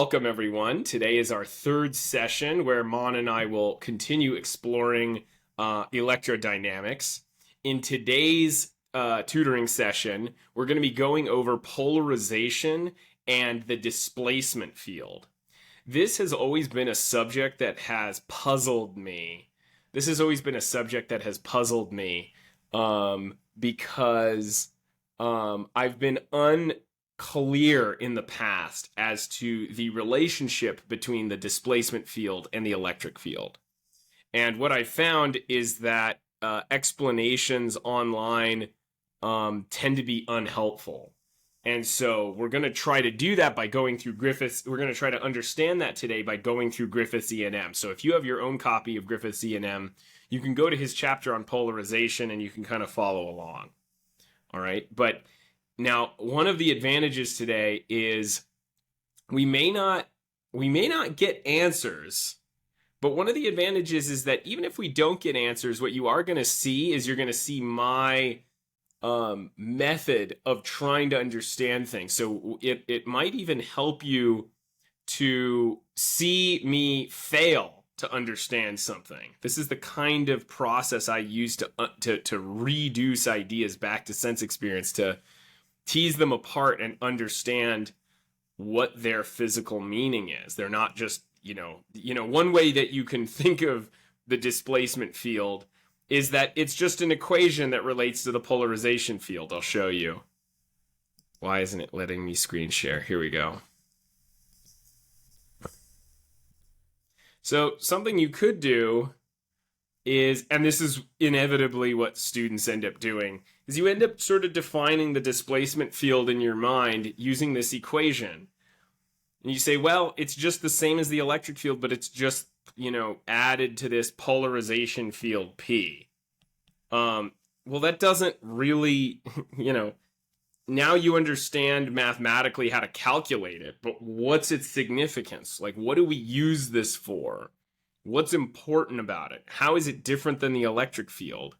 welcome everyone. Today is our third session where Mon and I will continue exploring electrodynamics. In today's tutoring session, we're going to be going over polarization and the displacement field. This has always been a subject that has puzzled me. Because I've been unclear in the past as to the relationship between the displacement field and the electric field. And what I found is that explanations online tend to be unhelpful. And so we're going to try to do that by going through Griffiths. We're going to try to understand that today by going through Griffiths E&M. So if you have your own copy of Griffiths E&M, you can go to his chapter on polarization and you can kind of follow along. All right. But now one of the advantages today is we may not get answers. But one of the advantages is that even if we don't get answers, what you are going to see is you're going to see my method of trying to understand things. So it might even help you to see me fail to understand something. This is the kind of process I use to reduce ideas back to sense experience, to tease them apart and understand what their physical meaning is. They're not just, one way that you can think of the displacement field is that it's just an equation that relates to the polarization field. I'll show you. Why isn't it letting me screen share? Here we go. So something you could do is, and this is inevitably what students end up doing, is you end up sort of defining the displacement field in your mind using this equation. And you say, well, it's just the same as the electric field, but it's just, added to this polarization field P. Well, that doesn't really, now you understand mathematically how to calculate it, but what's its significance? Like, what do we use this for? What's important about it? How is it different than the electric field?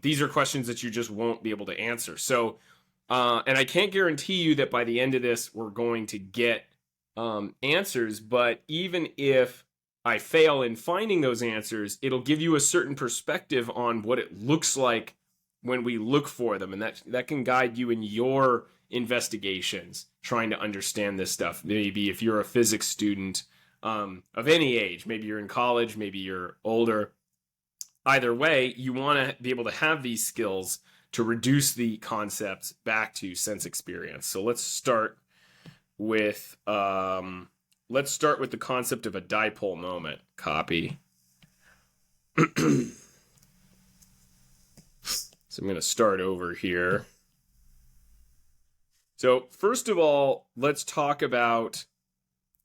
These are questions that you just won't be able to answer. So, and I can't guarantee you that by the end of this, we're going to get answers, but even if I fail in finding those answers, it'll give you a certain perspective on what it looks like when we look for them, and that can guide you in your investigations trying to understand this stuff. Maybe if you're a physics student of any age, maybe you're in college, maybe you're older, either way, you want to be able to have these skills to reduce the concepts back to sense experience. So let's start with the concept of a dipole moment. Copy. So I'm going to start over here. So first of all, let's talk about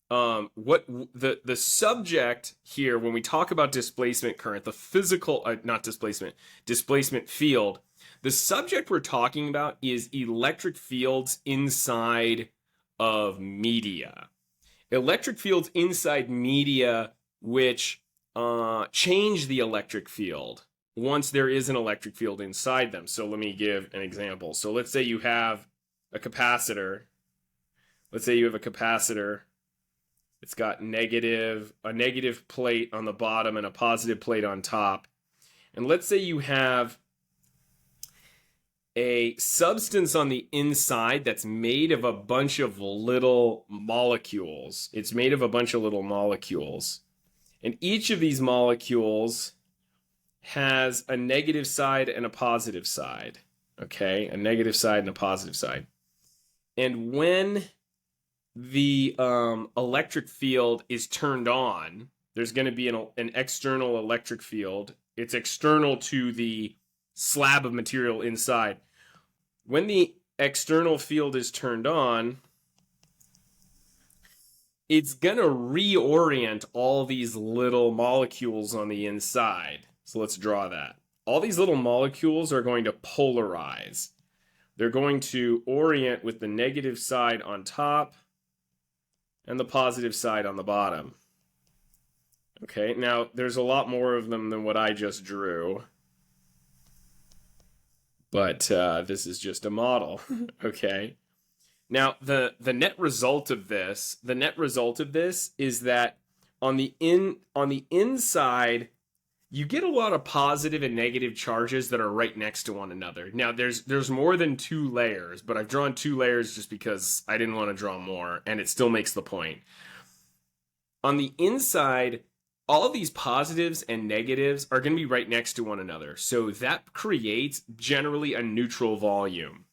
what the subject here when we talk about displacement current, the physical, displacement field. The subject we're talking about is electric fields inside of media. Electric fields inside media which change the electric field once there is an electric field inside them. So let me give an example. So let's say you have a capacitor. It's got a negative plate on the bottom and a positive plate on top. And let's say you have a substance on the inside that's made of a bunch of little molecules. It's made of a bunch of little molecules. And each of these molecules has a negative side and a positive side. Okay? A negative side and a positive side. And when the electric field is turned on, there's going to be an external electric field. It's external to the slab of material inside. When the external field is turned on, it's going to reorient all these little molecules on the inside. So let's draw that. All these little molecules are going to polarize. They're going to orient with the negative side on top and the positive side on the bottom. Okay, now there's a lot more of them than what I just drew. But this is just a model, okay? Now, the net result of this, is that on the inside, you get a lot of positive and negative charges that are right next to one another. Now, there's more than two layers, but I've drawn two layers just because I didn't want to draw more, and it still makes the point. On the inside, all of these positives and negatives are going to be right next to one another. So that creates generally a neutral volume.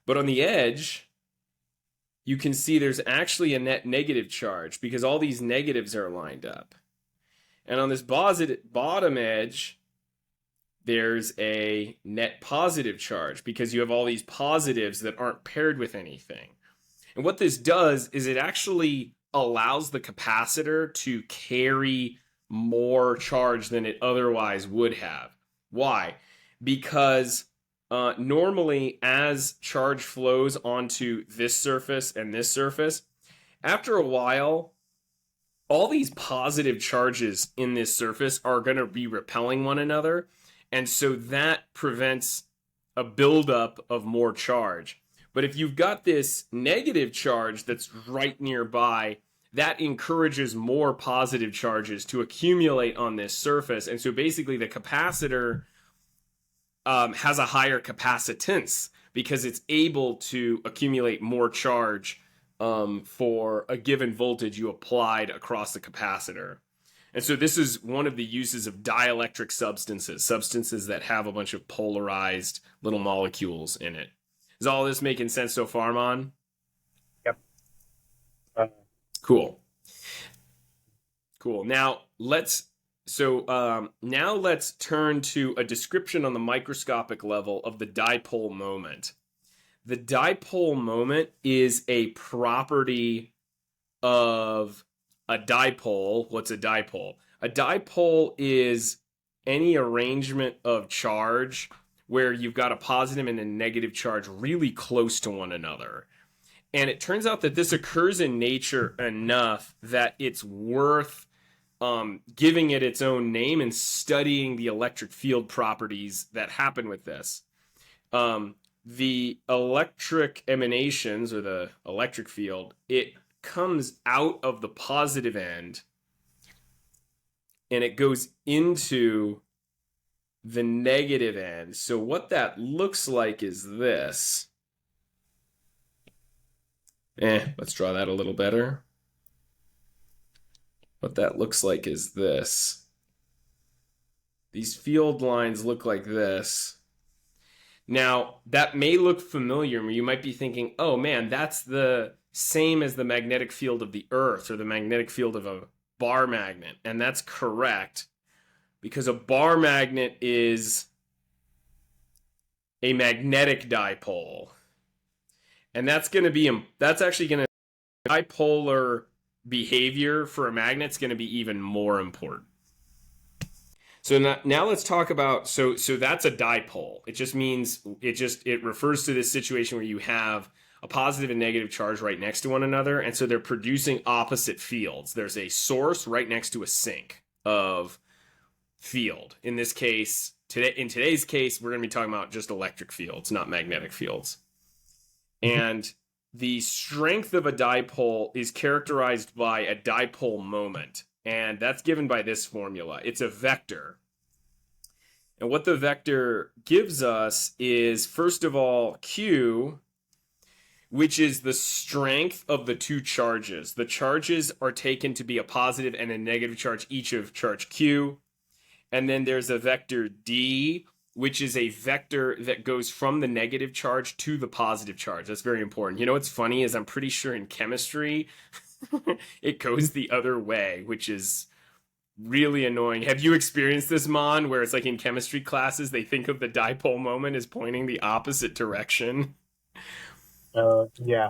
But on the edge, you can see there's actually a net negative charge because all these negatives are lined up. And on this bottom edge, there's a net positive charge because you have all these positives that aren't paired with anything. And what this does is it actually allows the capacitor to carry more charge than it otherwise would have. Why? Because normally as charge flows onto this surface and this surface, after a while, all these positive charges in this surface are going to be repelling one another. And so that prevents a buildup of more charge. But if you've got this negative charge that's right nearby, that encourages more positive charges to accumulate on this surface. And so basically the capacitor has a higher capacitance because it's able to accumulate more charge for a given voltage you applied across the capacitor. And so this is one of the uses of dielectric substances that have a bunch of polarized little molecules in it. Is all this making sense so far, Mon? Yep. Cool. Now let's turn to a description on the microscopic level of the dipole moment. The dipole moment is a property of a dipole. What's a dipole? A dipole is any arrangement of charge where you've got a positive and a negative charge really close to one another. And it turns out that this occurs in nature enough that it's worth giving it its own name and studying the electric field properties that happen with this. The electric emanations, or the electric field, it comes out of the positive end and it goes into the negative end. So what that looks like is this. Let's draw that a little better. What that looks like is this. These field lines look like this. Now, that may look familiar. You might be thinking, oh man, that's the same as the magnetic field of the Earth or the magnetic field of a bar magnet. And that's correct, because a bar magnet is a magnetic dipole. And that's actually going to, bipolar behavior for a magnet is going to be even more important. So now let's talk about, so that's a dipole. It just means, it refers to this situation where you have a positive and negative charge right next to one another, and so they're producing opposite fields. There's a source right next to a sink of field. In this case, in today's case, we're going to be talking about just electric fields, not magnetic fields. And the strength of a dipole is characterized by a dipole moment. And that's given by this formula. It's a vector. And what the vector gives us is, first of all, Q, which is the strength of the two charges. The charges are taken to be a positive and a negative charge, each of charge Q. And then there's a vector D, which is a vector that goes from the negative charge to the positive charge. That's very important. You know what's funny is I'm pretty sure in chemistry, it goes the other way, which is really annoying. Have you experienced this, Mon, where it's like in chemistry classes, they think of the dipole moment as pointing the opposite direction? Yeah.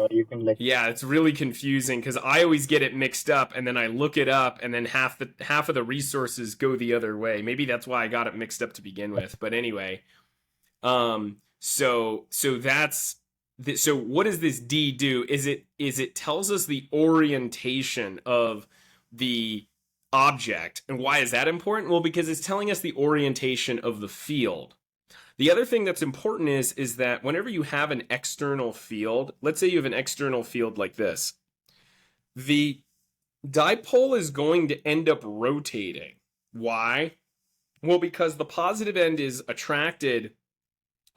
You can Yeah, it's really confusing because I always get it mixed up, and then I look it up, and then half of the resources go the other way. Maybe that's why I got it mixed up to begin with. But anyway, so what does this D do? Is it tells us the orientation of the object. And why is that important? Well, because it's telling us the orientation of the field. The other thing that's important is that whenever you have an external field, let's say you have an external field like this, the dipole is going to end up rotating. Why? Well, because the positive end is attracted,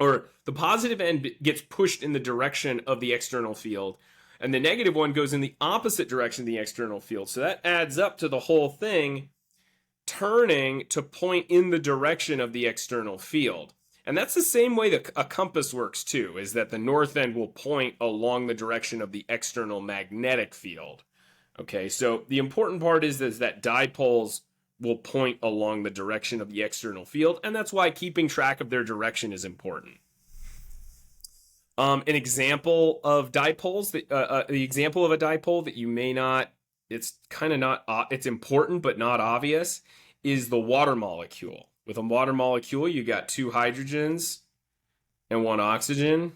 or the positive end gets pushed in the direction of the external field, and the negative one goes in the opposite direction of the external field. So that adds up to the whole thing turning to point in the direction of the external field. And that's the same way that a compass works too, is that the north end will point along the direction of the external magnetic field. Okay, so the important part is that dipoles will point along the direction of the external field, and that's why keeping track of their direction is important. An example of dipoles, the example of a dipole that you may not, it's kind of not, it's important but not obvious, is the water molecule. With a water molecule, you got 2 hydrogens and 1 oxygen.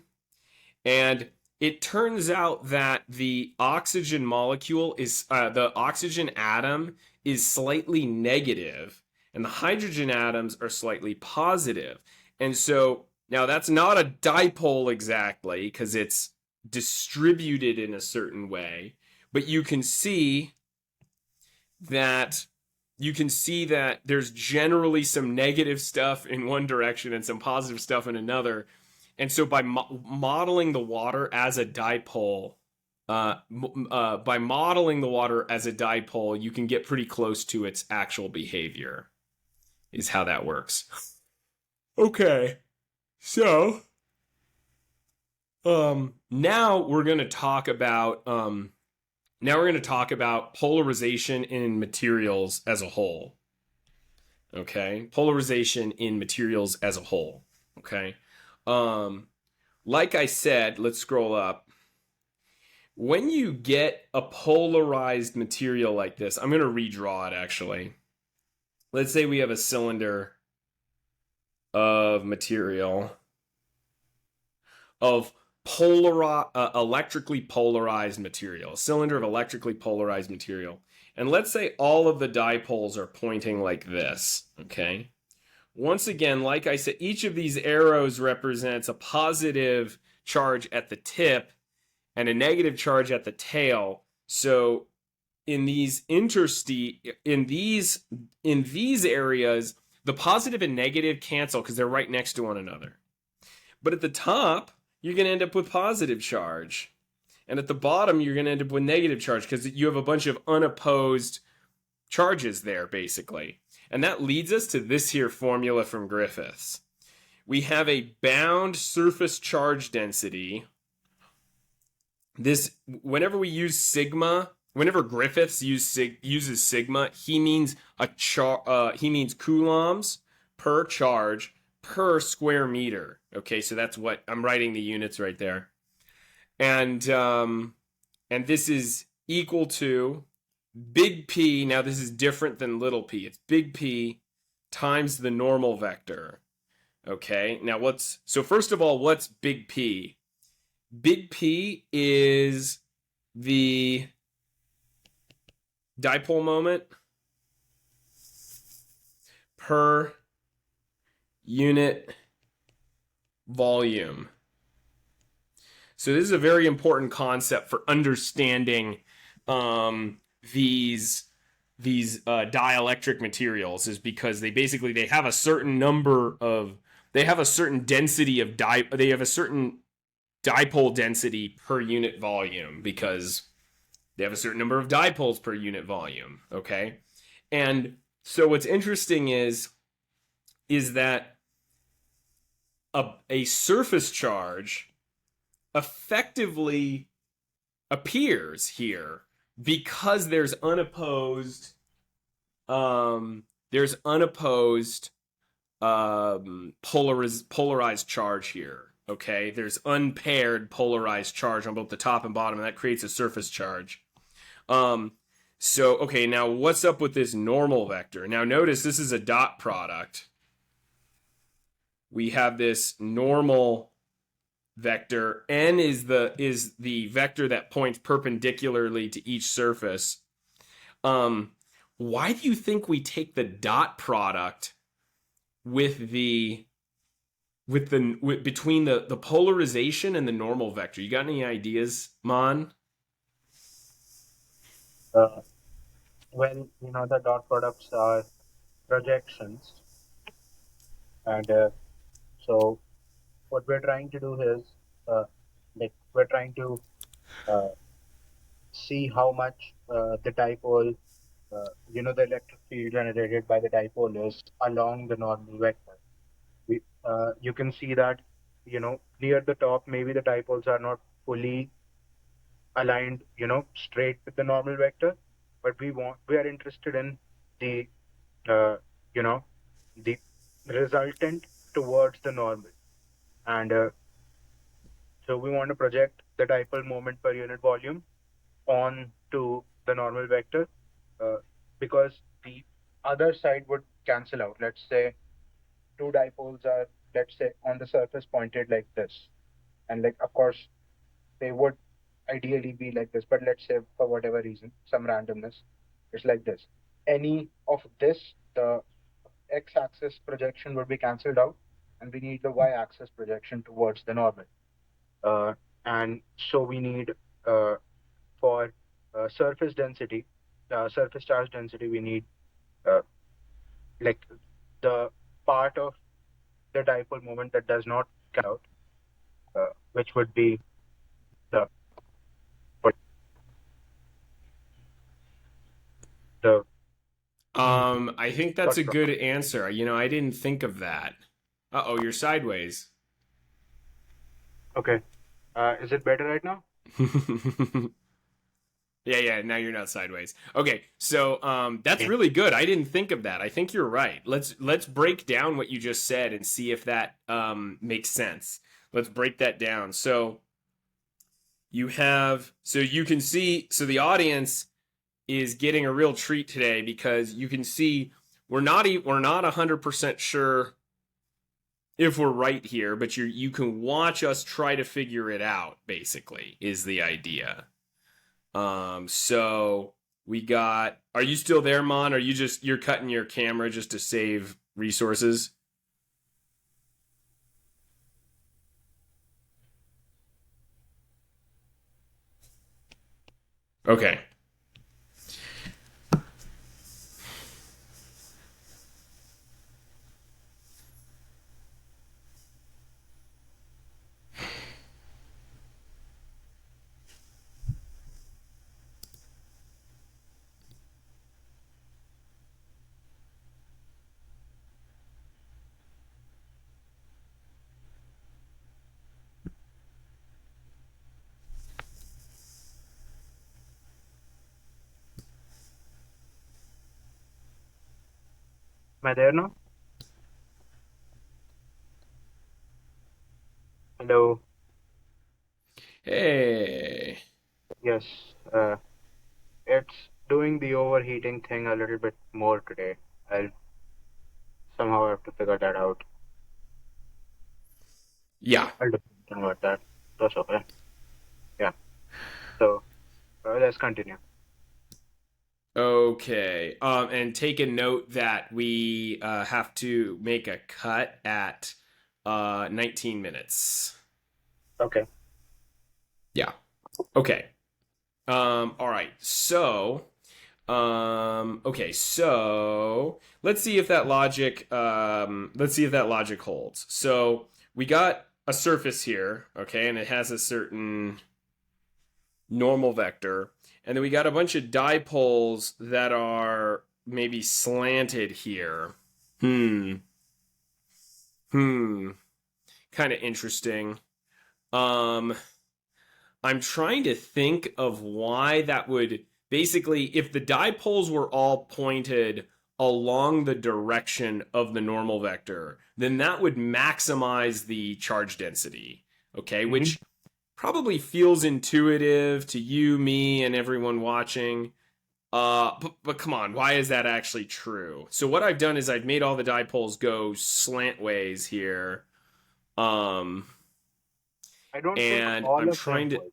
And it turns out that the oxygen molecule is, the oxygen atom is slightly negative, and the hydrogen atoms are slightly positive. And so now that's not a dipole exactly because it's distributed in a certain way, but you can see that there's generally some negative stuff in one direction and some positive stuff in another. And so by modeling the water as a dipole, you can get pretty close to its actual behavior, is how that works. Okay, so now we're going to talk about polarization in materials as a whole. Okay, polarization in materials as a whole. Okay. Like I said, let's scroll up. When you get a polarized material like this, I'm going to redraw it actually. Let's say we have a cylinder of material of electrically polarized material, a cylinder of electrically polarized material. And let's say all of the dipoles are pointing like this, okay? Once again, like I said, each of these arrows represents a positive charge at the tip and a negative charge at the tail. So in these in these areas, the positive and negative cancel because they're right next to one another. But at the top, you're going to end up with positive charge. And at the bottom, you're going to end up with negative charge because you have a bunch of unopposed charges there, basically. And that leads us to this here formula from Griffiths. We have a bound surface charge density. This, whenever we use sigma, whenever Griffiths uses sigma, he means coulombs per charge per square meter. Okay, so that's what I'm writing the units right there. And this is equal to big P. Now this is different than little p. It's big P times the normal vector. Okay, now so first of all, what's big P? Big P is the dipole moment per unit volume. So this is a very important concept for understanding these dielectric materials, is because they have a certain density of they have a certain dipole density per unit volume because they have a certain number of dipoles per unit volume. Okay, and so what's interesting is that a surface charge effectively appears here because there's unopposed polarized charge here. Okay, there's unpaired polarized charge on both the top and bottom, and that creates a surface charge. So okay, now what's up with this normal vector? Now notice this is a dot product. We have this normal vector. N is the vector that points perpendicularly to each surface. Why do you think we take the dot product with the between the polarization and the normal vector. You got any ideas, Mon? Uh, well, the dot products are projections, and so what we're trying to do is, uh, like, we're trying to uh, see how much the dipole, the electric field generated by the dipole is along the normal vector. You can see that, near the top, maybe the dipoles are not fully aligned, straight with the normal vector, but we are interested in the, uh, you know, the resultant towards the normal. And so we want to project the dipole moment per unit volume on to the normal vector, uh, because the other side would cancel out. Let's say two dipoles are, let's say, on the surface pointed like this. And like, of course, they would ideally be like this, but let's say for whatever reason, some randomness, it's like this. Any of this, the x-axis projection would be cancelled out, and we need the y-axis projection towards the normal. Uh, and so we need, uh, for surface density, surface charge density, we need uh, like the part of the dipole moment that does not count, which would be the the I think that's dot a product. good answer. I didn't think of that. Uh-oh, you're sideways. Okay. Is it better right now? Yeah, now you're not sideways. Okay, so that's Yeah. really good. I didn't think of that. I think you're right. Let's break down what you just said and see if that makes sense. Let's break that down. So you can see, so the audience is getting a real treat today because you can see we're not 100% sure if we're right here, but you can watch us try to figure it out, basically, is the idea. So we got, are you still there, Mon? Are you're cutting your camera just to save resources? Okay. Am I there now? Hello. Hey. Yes. It's doing the overheating thing a little bit more today. I'll somehow have to figure that out. Yeah. I'll do something about that. That's okay. Yeah. So let's continue. Okay. And take a note that we have to make a cut at 19 minutes. Okay. Yeah. Okay. All right. So, okay. So let's see if that logic holds. So we got a surface here, okay, and it has a certain normal vector, and then we got a bunch of dipoles that are maybe slanted here. Hmm. Hmm. Kind of interesting. Um, I'm trying to think of why that would basically, if the dipoles were all pointed along the direction of the normal vector, then that would maximize the charge density. Okay, Mm-hmm. which probably feels intuitive to you, me, and everyone watching. But come on, why is that actually true? So what I've done is I've made all the dipoles go slantways here. Um, I don't think and all I'm of them trying to would.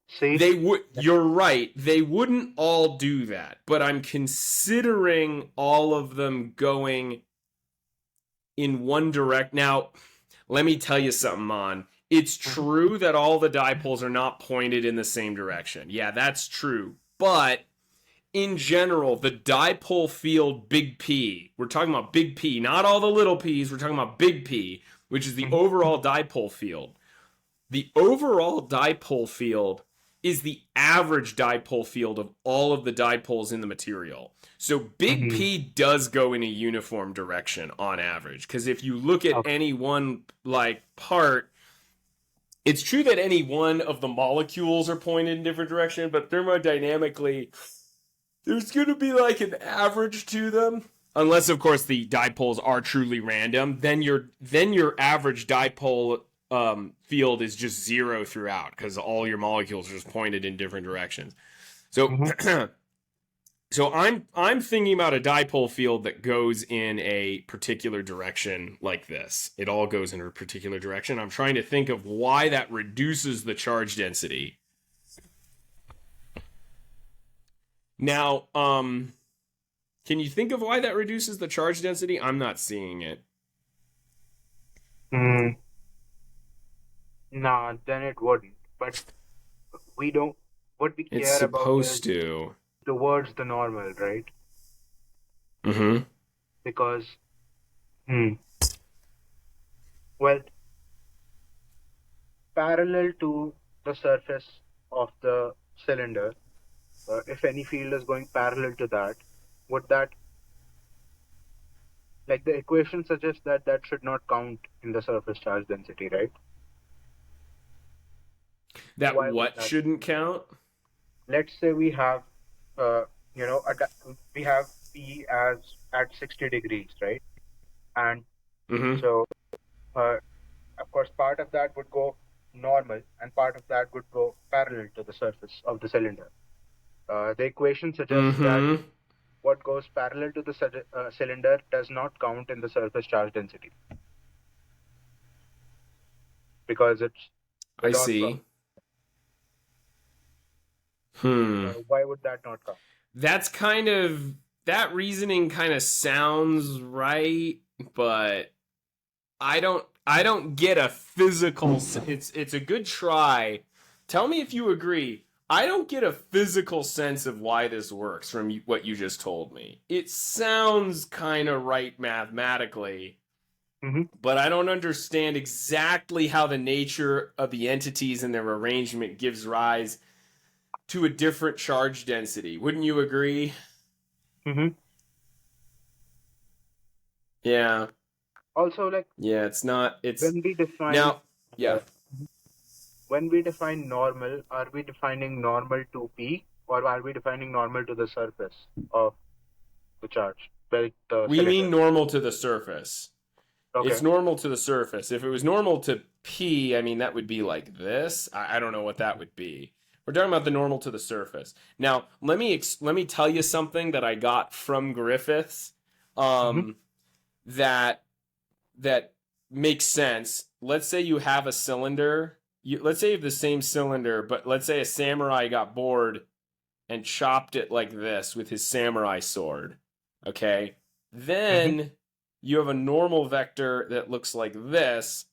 See? they would you're right, they wouldn't all do that, but I'm considering all of them going in one direct. Now Let me tell you something, Mon. It's Mhm. true that all the dipoles are not pointed in the same direction. Yeah, that's true. But in general, the dipole field big P, we're talking about big P, not all the little p's, we're talking about big P, which is the Mhm. overall dipole field. The overall dipole field is the average dipole field of all of the dipoles in the material. So big Mhm. P does go in a uniform direction on average. Because if you look at Okay. any one like part, it's true that any one of the molecules are pointed in different direction, but thermodynamically, there's going to be like an average to them. Unless, of course, the dipoles are truly random, then your average dipole field is just zero throughout because all your molecules are just pointed in different directions. So, Mhm. so I'm thinking about a dipole field that goes in a particular direction like this. It all goes in a particular direction. I'm trying to think of why that reduces the charge density. Now, can you think of why that reduces the charge density? I'm not seeing it. Mm, nah, then it wouldn't. But we don't. What we It's care about is supposed to. towards the normal, right? Mm-hmm. Because, hmm, well, parallel to the surface of the cylinder, if any field is going parallel to that, would that, like the equation suggests that that should not count in the surface charge density, right? That Why would what that? shouldn't count? Let's say we have, uh, we have P as at 60 degrees, right? And Mm-hmm. so, uh, of course, part of that would go normal and part of that would go parallel to the surface of the cylinder. The equation suggests that Mm-hmm. what goes parallel to the cylinder does not count in the surface charge density because it's the I dot product. see. Hmm. Why would that not count? That's kind of that reasoning kind of sounds right, but I don't get a physical it's a good try. Tell me if you agree. I don't get a physical sense of why this works from what you just told me. It sounds kind of right mathematically, Hmm. but I don't understand exactly how the nature of the entities and their arrangement gives rise to a different charge density. Wouldn't you agree? Hmm. Yeah. Also, like Yeah, it's not it's when we define now uh, yeah. when we define normal, are we defining normal to P or are we defining normal to the surface of the charge, like the We mean cylinder? normal to the surface. It's Okay. normal to the surface. If it was normal to P, I mean, that would be like this. I don't know what that would be. We're talking about the normal to the surface. Now, let me tell you something that I got from Griffiths, Hmm. um, that that makes sense. Let's say you have a cylinder. Let's say you have the same cylinder, but let's say a samurai got bored and chopped it like this with his samurai sword. Okay? Hmm. Then you have a normal vector that looks like this,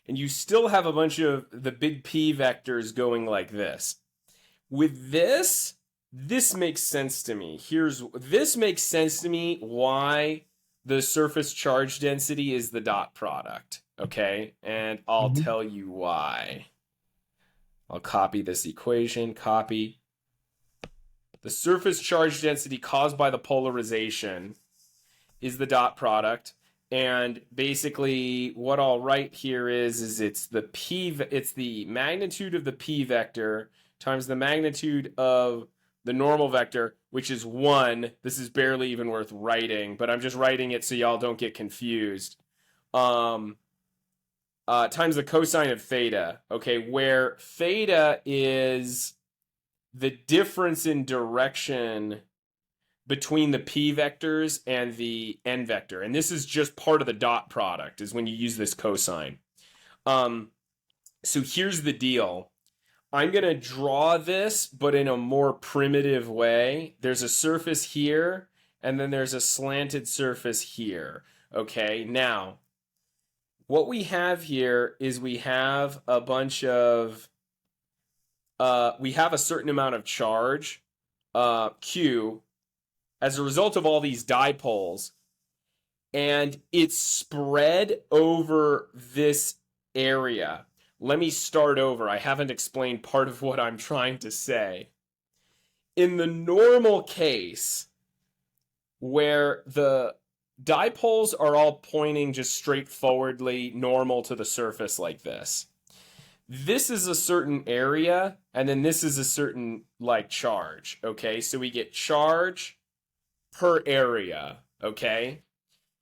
and you still have a bunch of the big P vectors going like this. With this makes sense to me. This makes sense to me why the surface charge density is the dot product. Okay? And I'll Hmm. tell you why. I'll copy this equation, copy. The surface charge density caused by the polarization is the dot product. And basically what I'll write here is it's the magnitude of the p vector times the magnitude of the normal vector, which is 1. This is barely even worth writing, but I'm just writing it so y'all don't get confused. Um times the cosine of theta, okay, where theta is the difference in direction between the p vectors and the n vector. And this is just part of the dot product, is when you use this cosine. Um, so here's the deal. I'm going to draw this, but in a more primitive way. There's a surface here, and then there's a slanted surface here. Okay, now what we have here is we have a bunch of we have a certain amount of charge, Q, as a result of all these dipoles, and it's spread over this area. Let me start over. I haven't explained part of what I'm trying to say. In the normal case, where the dipoles are all pointing just straightforwardly normal to the surface like this, this is a certain area, and then this is a certain like charge. Okay, so we get charge per area. Okay,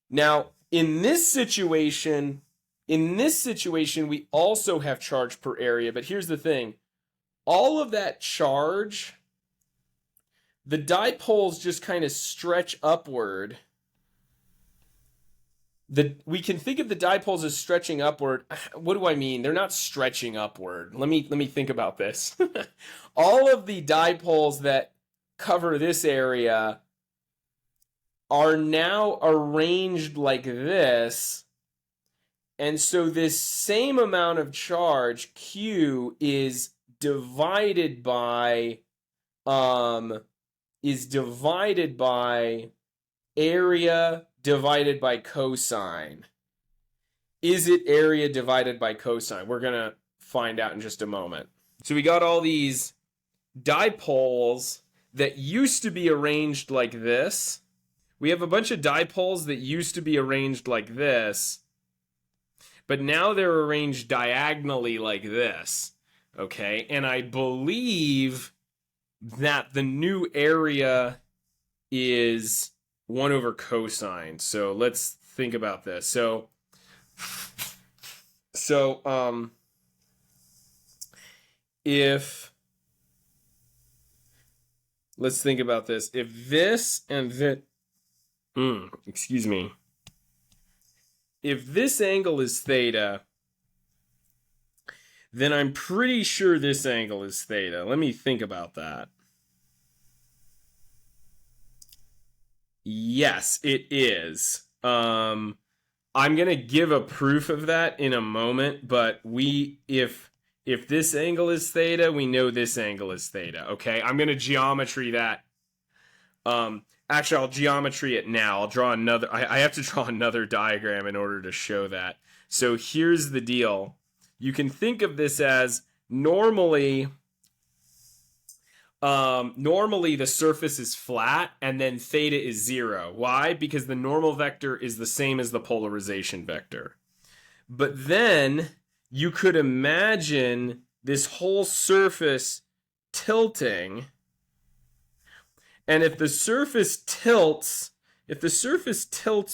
now in this situation, we also have charge per area, but here's the thing. All of that charge, the dipoles just kind of stretch upward. We can think of the dipoles as stretching upward. What do I mean? They're not stretching upward. Let me think about this. All of the dipoles that cover this area are now arranged like this. And so this same amount of charge, Q, is divided by area divided by cosine. Is it area divided by cosine? We're going to find out in just a moment. So we got all these dipoles that used to be arranged like this. We have a bunch of dipoles that used to be arranged like this, but now they're arranged diagonally like this. Okay, and I believe that the new area is 1 over cosine. So let's think about this. So if let's think about this. If this and this, excuse me. If this angle is theta, then I'm pretty sure this angle is theta. Let me think about that. Yes, it is. I'm gonna give a proof of that in a moment, but if this angle is theta, we know this angle is theta. Okay, I'm gonna geometry that. Actually, I'll geometry it now. I'll draw another. I have to draw another diagram in order to show that. So here's the deal. You can think of this as normally the surface is flat and then theta is 0. Why? Because the normal vector is the same as the polarization vector. But then you could imagine this whole surface tilting. And if the surface tilts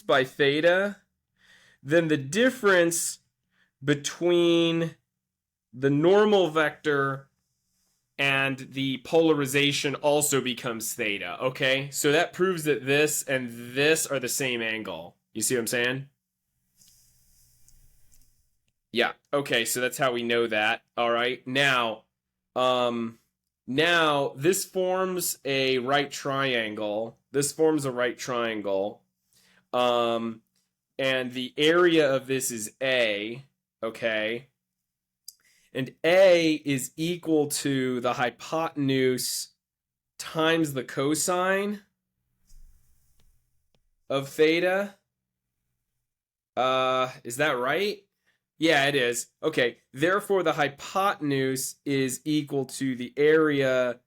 by theta, then the difference between the normal vector and the polarization also becomes theta. Okay, so that proves that this and this are the same angle. You see what I'm saying? Yeah. Okay, so that's how we know that. All right. Now this forms a right triangle. And the area of this is A, okay? And A is equal to the hypotenuse times the cosine of theta. Is that right? Yeah, it is. Okay, therefore the hypotenuse is equal to the area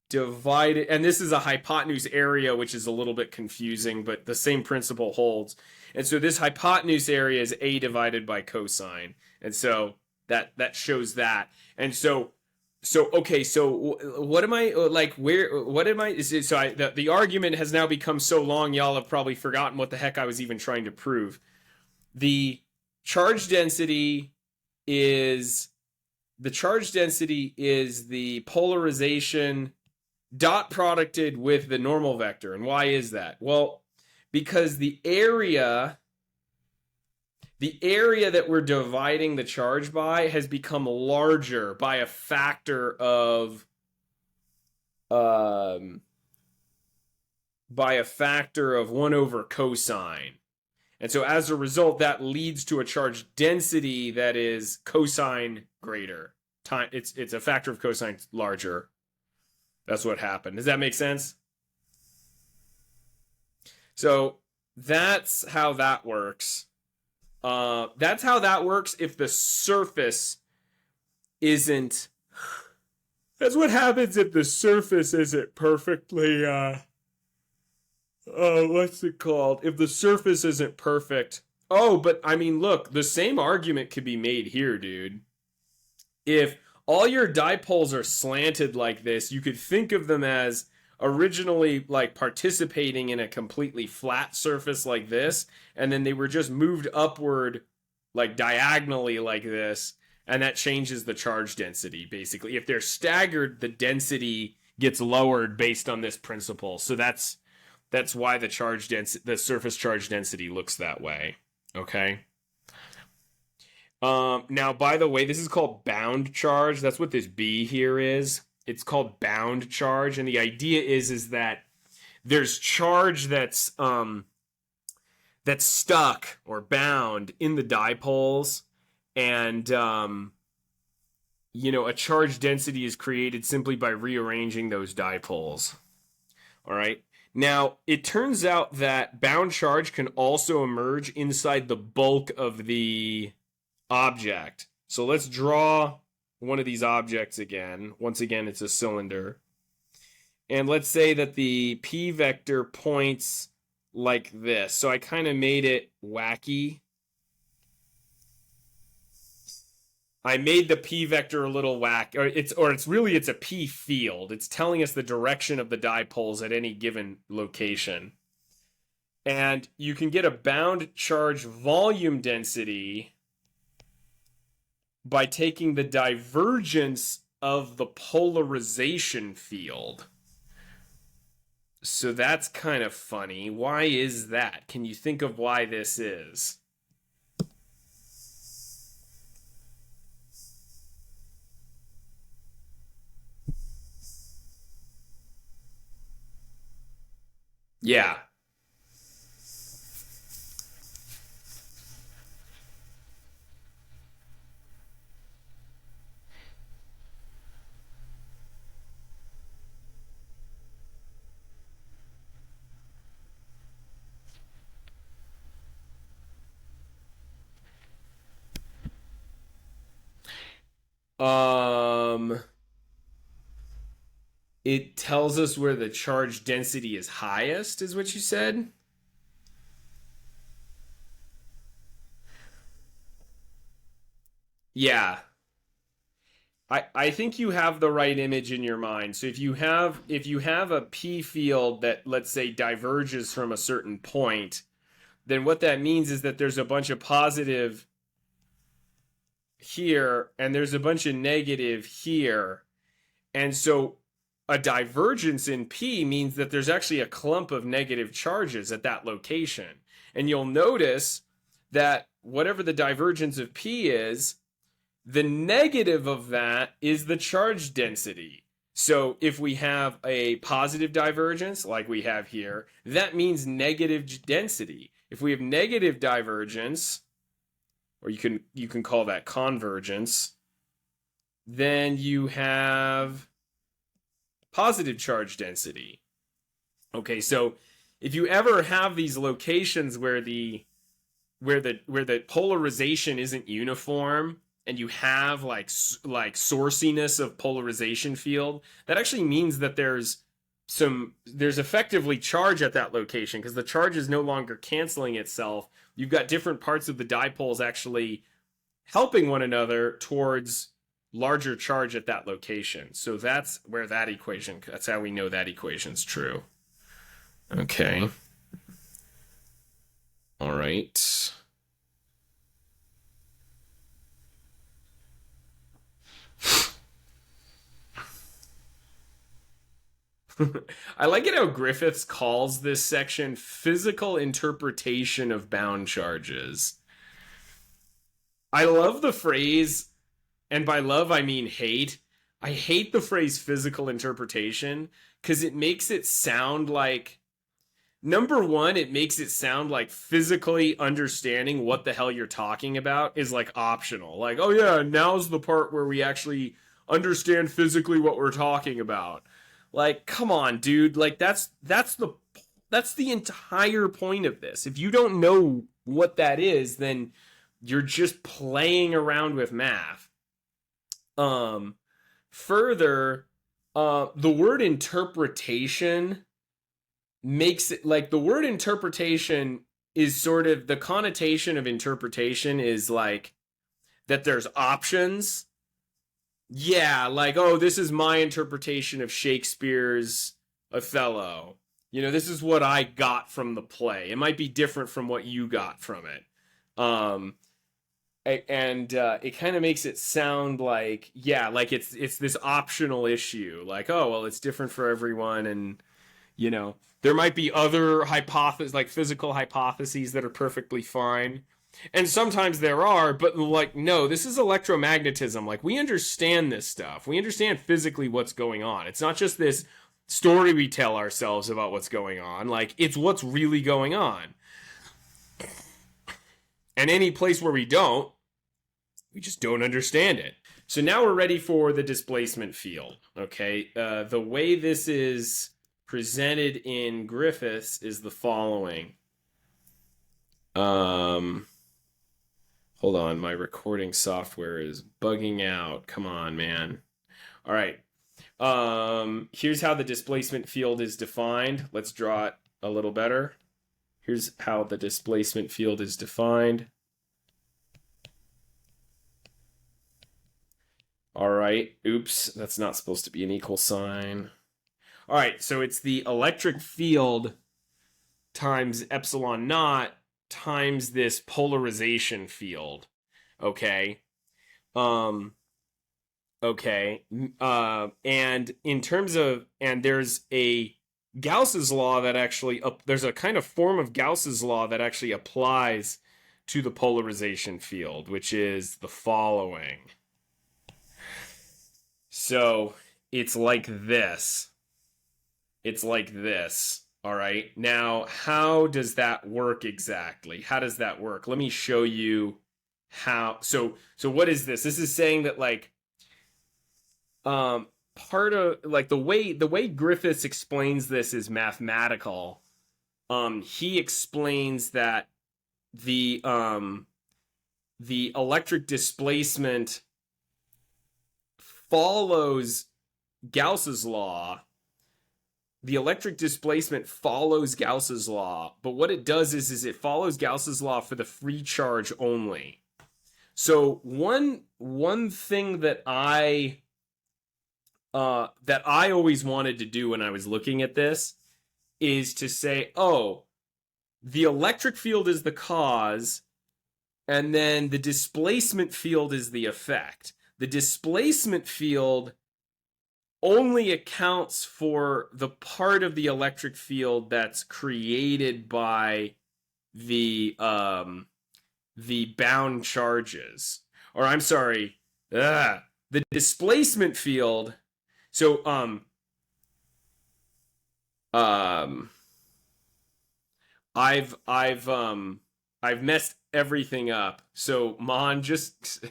divided, and this is a hypotenuse area, which is a little bit confusing, but the same principle holds. And so this hypotenuse area is A divided by cosine. And so that shows that. And so okay, so what am I like? What am I? The argument has now become so long, y'all have probably forgotten what the heck I was even trying to prove. The charge density is the polarization dot producted with the normal vector. And why is that? Well, because the area that we're dividing the charge by has become larger by a factor of 1 over cosine. And so as a result, that leads to a charge density that is cosine greater. It's a factor of cosine larger. That's what happened. Does that make sense? So that's how that works. That's how that works if the surface isn't. That's what happens if the surface isn't perfectly. What's it called? If the surface isn't perfect. Oh, but I mean, look, the same argument could be made here, dude. If all your dipoles are slanted like this, you could think of them as originally like participating in a completely flat surface like this, and then they were just moved upward like diagonally like this, and that changes the charge density basically. If they're staggered, the density gets lowered based on this principle. So that's why the surface charge density looks that way. Okay. Now, by the way, this is called bound charge. That's what this B here is. It's called bound charge, and the idea is that there's charge that's stuck or bound in the dipoles, and a charge density is created simply by rearranging those dipoles. All right. Now, it turns out that bound charge can also emerge inside the bulk of the object. So let's draw one of these objects again. Once again, it's a cylinder. And let's say that the P vector points like this. So I kind of made it wacky. I made the P vector a little whack, it's a P field. It's telling us the direction of the dipoles at any given location. And you can get a bound charge volume density by taking the divergence of the polarization field. So that's kind of funny. Why is that? Can you think of why this is? Yeah. It tells us where the charge density is highest, is what you said? Yeah. I think you have the right image in your mind. So if you have a P field that, let's say, diverges from a certain point, then what that means is that there's a bunch of positive here and there's a bunch of negative here. And so a divergence in P means that there's actually a clump of negative charges at that location. And you'll notice that whatever the divergence of P is, the negative of that is the charge density. So if we have a positive divergence, like we have here, that means negative density. If we have negative divergence, or you can call that convergence, then you have positive charge density. Okay, so if you ever have these locations where the polarization isn't uniform, and you have like sourciness of polarization field, that actually means that there's effectively charge at that location because the charge is no longer canceling itself. You've got different parts of the dipoles actually helping one another towards larger charge at that location. So that's how we know that equation's true. Okay. All right. I like it how Griffiths calls this section physical interpretation of bound charges. I love the phrase, and by love I mean hate. I hate the phrase physical interpretation because it makes it sound like number one, it makes it sound like physically understanding what the hell you're talking about is like optional. Like, oh yeah, now's the part where we actually understand physically what we're talking about. Like, come on, dude. Like that's the entire point of this. If you don't know what that is, then you're just playing around with math. Um Further, the word interpretation makes it like the word interpretation is sort of the connotation of interpretation is like that there's options. Yeah, like, oh, this is my interpretation of Shakespeare's Othello. You know, this is what I got from the play. It might be different from what you got from it. Um, and it kind of makes it sound like, yeah, like it's this optional issue. Like, oh, well, it's different for everyone, and you know, there might be other hypotheses, like physical hypotheses, that are perfectly fine. And sometimes there are, but like, no, this is electromagnetism. Like, we understand this stuff. We understand physically what's going on. It's not just this story we tell ourselves about what's going on. Like, it's what's really going on. And any place where we don't, we just don't understand it. So now we're ready for the displacement field. Okay. The way this is presented in Griffiths is the following. Hold on, my recording software is bugging out. Come on, man. All right. Here's how the displacement field is defined. Let's draw it a little better. Here's how the displacement field is defined. All right. Oops, that's not supposed to be an equal sign. All right, so it's the electric field times epsilon naught times this polarization field. Okay. Okay. And in terms of, and there's a Gauss's law that actually, there's a kind of form of Gauss's law that actually applies to the polarization field, which is the following. So it's like this. It's like this. All right. Now, how does that work exactly? How does that work? Let me show you how. So what is this? This is saying that like part of like the way Griffiths explains this is mathematical. He explains that the electric displacement follows Gauss's law. The electric displacement follows Gauss's law, but what it does is it follows Gauss's law for the free charge only. So one thing that I always wanted to do when I was looking at this is to say, oh, the electric field is the cause, and then the displacement field is the effect. The displacement field only accounts for the part of the electric field that's created by the bound charges. Or I'm sorry, the displacement field. So I've messed everything up. So Mon, just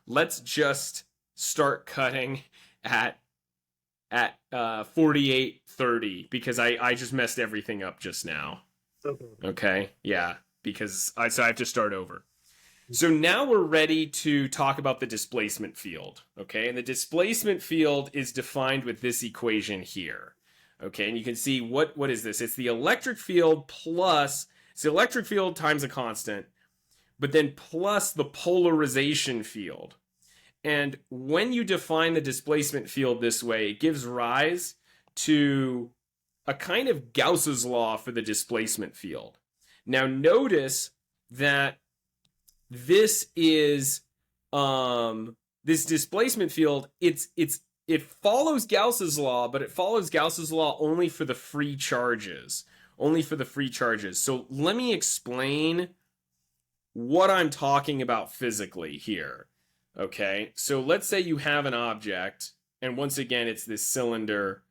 let's just start cutting at 48:30 because I just messed everything up just now. Okay, yeah, because I have to start over. So now we're ready to talk about the displacement field. Okay, and the displacement field is defined with this equation here. Okay, and you can see what is this? It's the electric field plus it's the electric field times a constant, but then plus the polarization field. And when you define the displacement field this way, it gives rise to a kind of Gauss's law for the displacement field. Now notice that this is this displacement field, it follows Gauss's law, but it follows Gauss's law only for the free charges. Only for the free charges. So let me explain what I'm talking about physically here. Okay, so let's say you have an object, and once again, it's this cylinder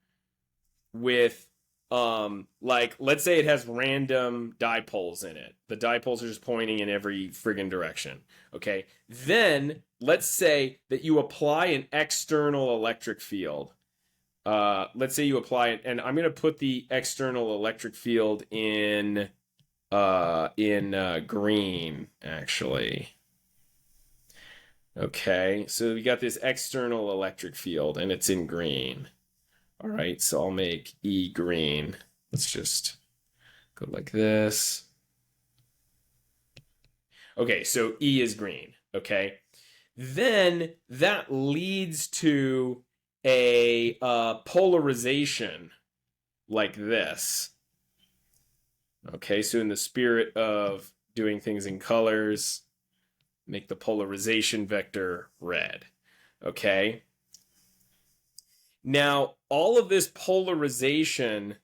with Like, let's say it has random dipoles in it. The dipoles are just pointing in every friggin' direction. Okay. Then let's say that you apply an external electric field. Let's say you apply it, and I'm going to put the external electric field in green, actually. Okay, so we got this external electric field, and it's in green. All right, so I'll make E green. Let's just go like this. Okay, so E is green. Okay, then that leads to a polarization like this. Okay, so in the spirit of doing things in colors, make the polarization vector red. Okay. Now, all of this polarization,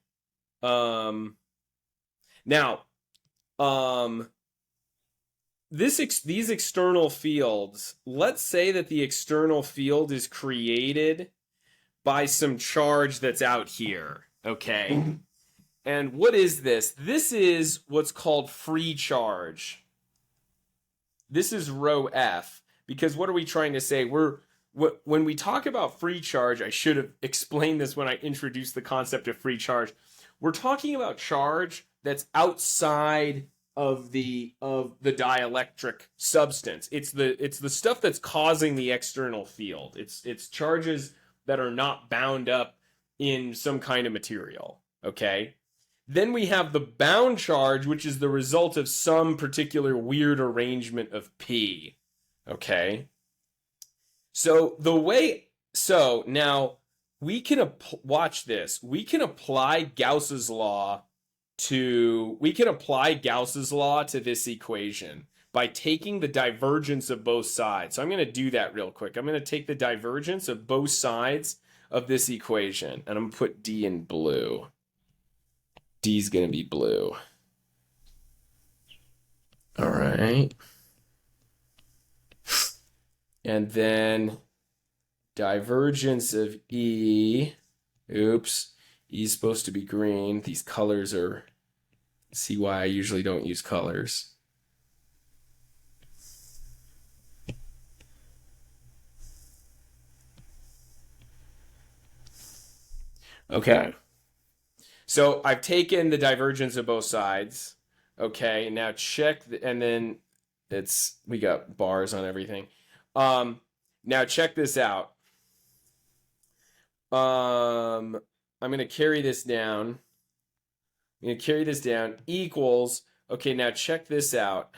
these external fields, let's say that the external field is created by some charge that's out here. Okay. And what is this? This is what's called free charge. This is rho F, because what are we trying to say? When we talk about free charge, I should have explained this when I introduced the concept of free charge. We're talking about charge that's outside of the dielectric substance. It's the stuff that's causing the external field. It's charges that are not bound up in some kind of material. Okay. Then we have the bound charge, which is the result of some particular weird arrangement of P. Okay. So now we can watch this. We can apply Gauss's law to this equation by taking the divergence of both sides. So I'm going to do that real quick. I'm going to take the divergence of both sides of this equation, and I'm going to put D in blue. D's going to be blue. All right. And then divergence of E. Oops. E is supposed to be green. These colors are... See why I usually don't use colors. Okay. So I've taken the divergence of both sides. Okay, now check, and then we got bars on everything. Now check this out. I'm going to carry this down. Equals, okay, now check this out.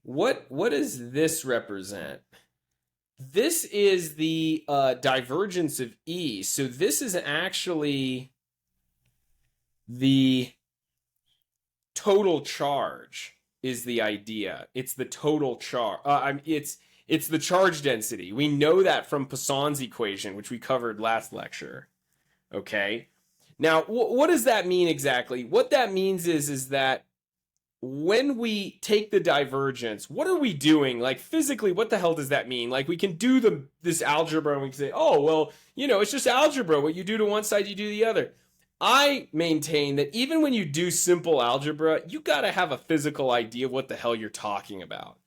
What does this represent? This is the divergence of E. So this is actually the total charge is the idea. It's the total charge. It's the charge density. We know that from Poisson's equation, which we covered last lecture. Okay. Now, what does that mean exactly? What that means is that when we take the divergence, what are we doing? Like physically, what the hell does that mean? Like we can do this algebra and we can say, oh, well, it's just algebra. What you do to one side, you do the other. I maintain that even when you do simple algebra, you got to have a physical idea of what the hell you're talking about.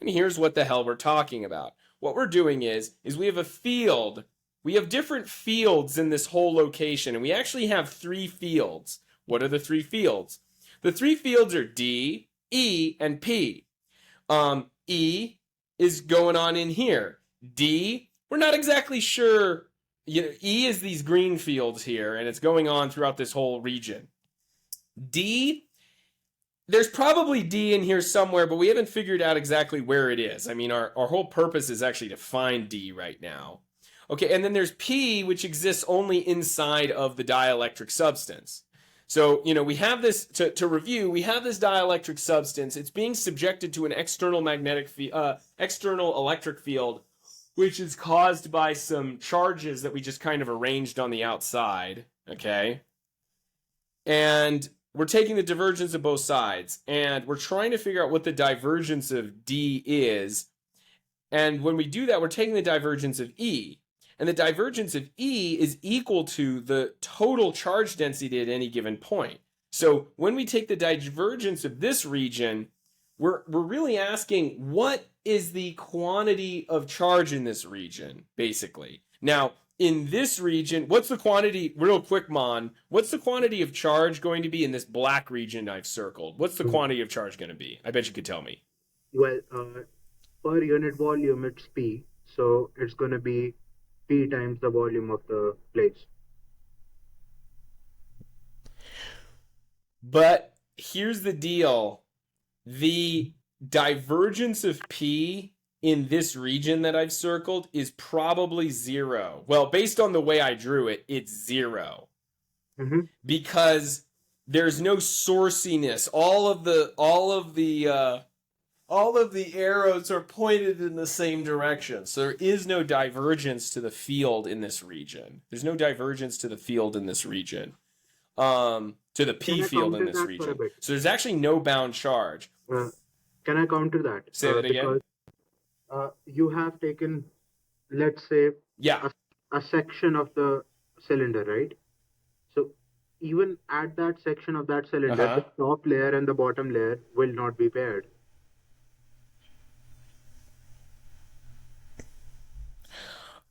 And here's what the hell we're talking about. What we're doing is we have a field. We have different fields in this whole location, and we actually have three fields. What are the three fields? The three fields are D, E, and P. E is going on in here. D, we're not exactly sure. E is these green fields here, and it's going on throughout this whole region. D, there's probably D in here somewhere, but we haven't figured out exactly where it is. I mean, our whole purpose is actually to find D right now. Okay, and then there's P, which exists only inside of the dielectric substance. So, we have this, to review, we have this dielectric substance. It's being subjected to an external electric field, which is caused by some charges that we just kind of arranged on the outside, okay? And we're taking the divergence of both sides, and we're trying to figure out what the divergence of D is. And when we do that, we're taking the divergence of E. And the divergence of E is equal to the total charge density at any given point. So when we take the divergence of this region, we're really asking what is the quantity of charge in this region, basically. Now, in this region, what's the quantity, real quick, Mon, what's the quantity of charge going to be in this black region I've circled? What's the quantity of charge going to be? I bet you could tell me. Well, per unit volume, it's P, so it's going to be P times the volume of the place. But here's the deal. The divergence of P in this region that I've circled is probably 0. Well, based on the way I drew it, it's 0. Mm-hmm. Because there's no sourciness. All of the arrows are pointed in the same direction. So there is no divergence to the field in this region. There's no divergence to the field in this region. To the P field in this region. So there's actually no bound charge. Can I counter that? Say that again. Because you have taken, let's say, a section of the cylinder, right? So even at that section of that cylinder, the top layer and the bottom layer will not be paired.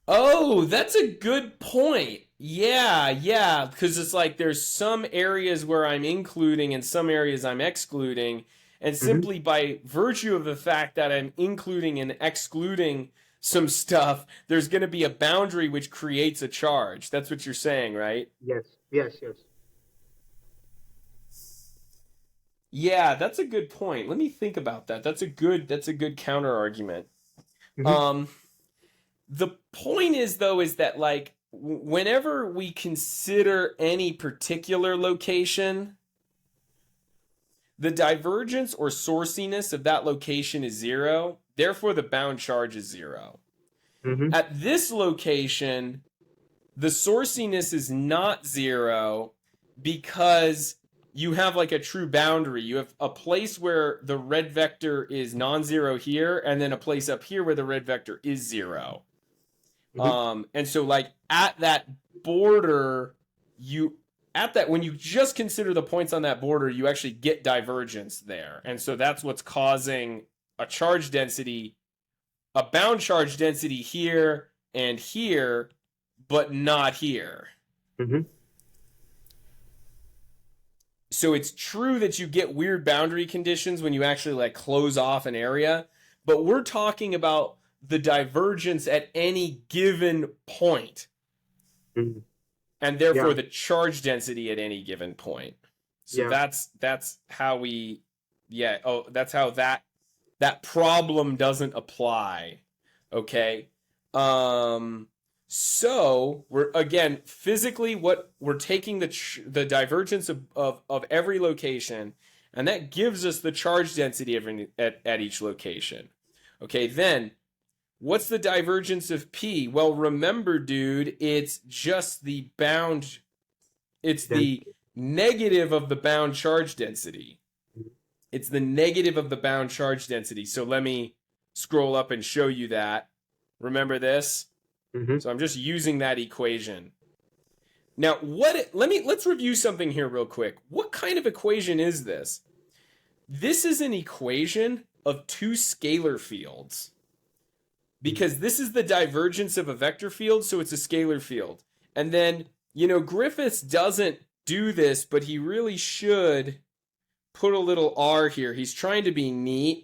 Oh, that's a good point. Yeah, because it's like there's some areas where I'm including and some areas I'm excluding, and simply by virtue of the fact that I'm including and excluding some stuff, there's going to be a boundary which creates a charge. That's what you're saying, right? Yes. Yeah, that's a good point. Let me think about that. That's a good counter argument. The point is, though, is that like whenever we consider any particular location, the divergence or sourciness of that location is 0. Therefore, the bound charge is 0. At this location, the sourciness is not 0 because you have like a true boundary. You have a place where the red vector is non-zero here, and then a place up here where the red vector is 0. And so like at that border, when you just consider the points on that border, you actually get divergence there. And so that's what's causing a charge density, a bound charge density here and here, but not here. So it's true that you get weird boundary conditions when you actually like close off an area, but we're talking about the divergence at any given point. And therefore the charge density at any given point. So that's how that's how that problem doesn't apply. Okay. So we're again physically we're taking the divergence of every location, and that gives us the charge density at each location. Okay, then what's the divergence of P? Well, remember, dude, it's just the bound. It's the negative of the bound charge density. It's the negative of the bound charge density. So let me scroll up and show you that. Remember this? So I'm just using that equation. Now, let's review something here real quick. What kind of equation is this? This is an equation of two scalar fields. Because this is the divergence of a vector field, so it's a scalar field. And then, Griffiths doesn't do this, but he really should put a little r here. He's trying to be neat.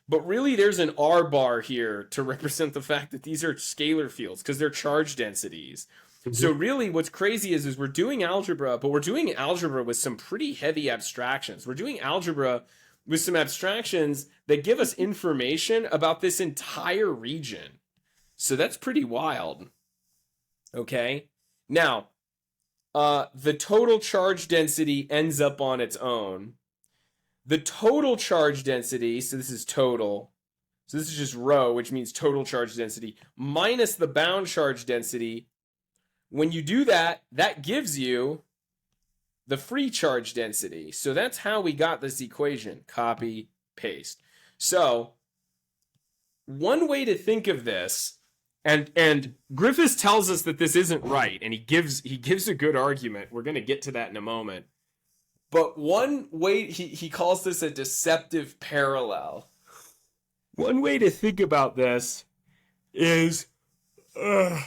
But really, there's an R bar here to represent the fact that these are scalar fields because they're charge densities. So really, what's crazy is we're doing algebra, but we're doing algebra with some pretty heavy abstractions. We're doing algebra with some abstractions that give us information about this entire region. So that's pretty wild. Okay? Now, the total charge density ends up on its own. The total charge density, so this is total, so this is just rho, which means total charge density, minus the bound charge density. When you do that, that gives you the free charge density. So that's how we got this equation. Copy, paste. So one way to think of this And Griffiths tells us that this isn't right, and he gives a good argument. We're going to get to that in a moment. But one way he calls this a deceptive parallel. One way to think about this is that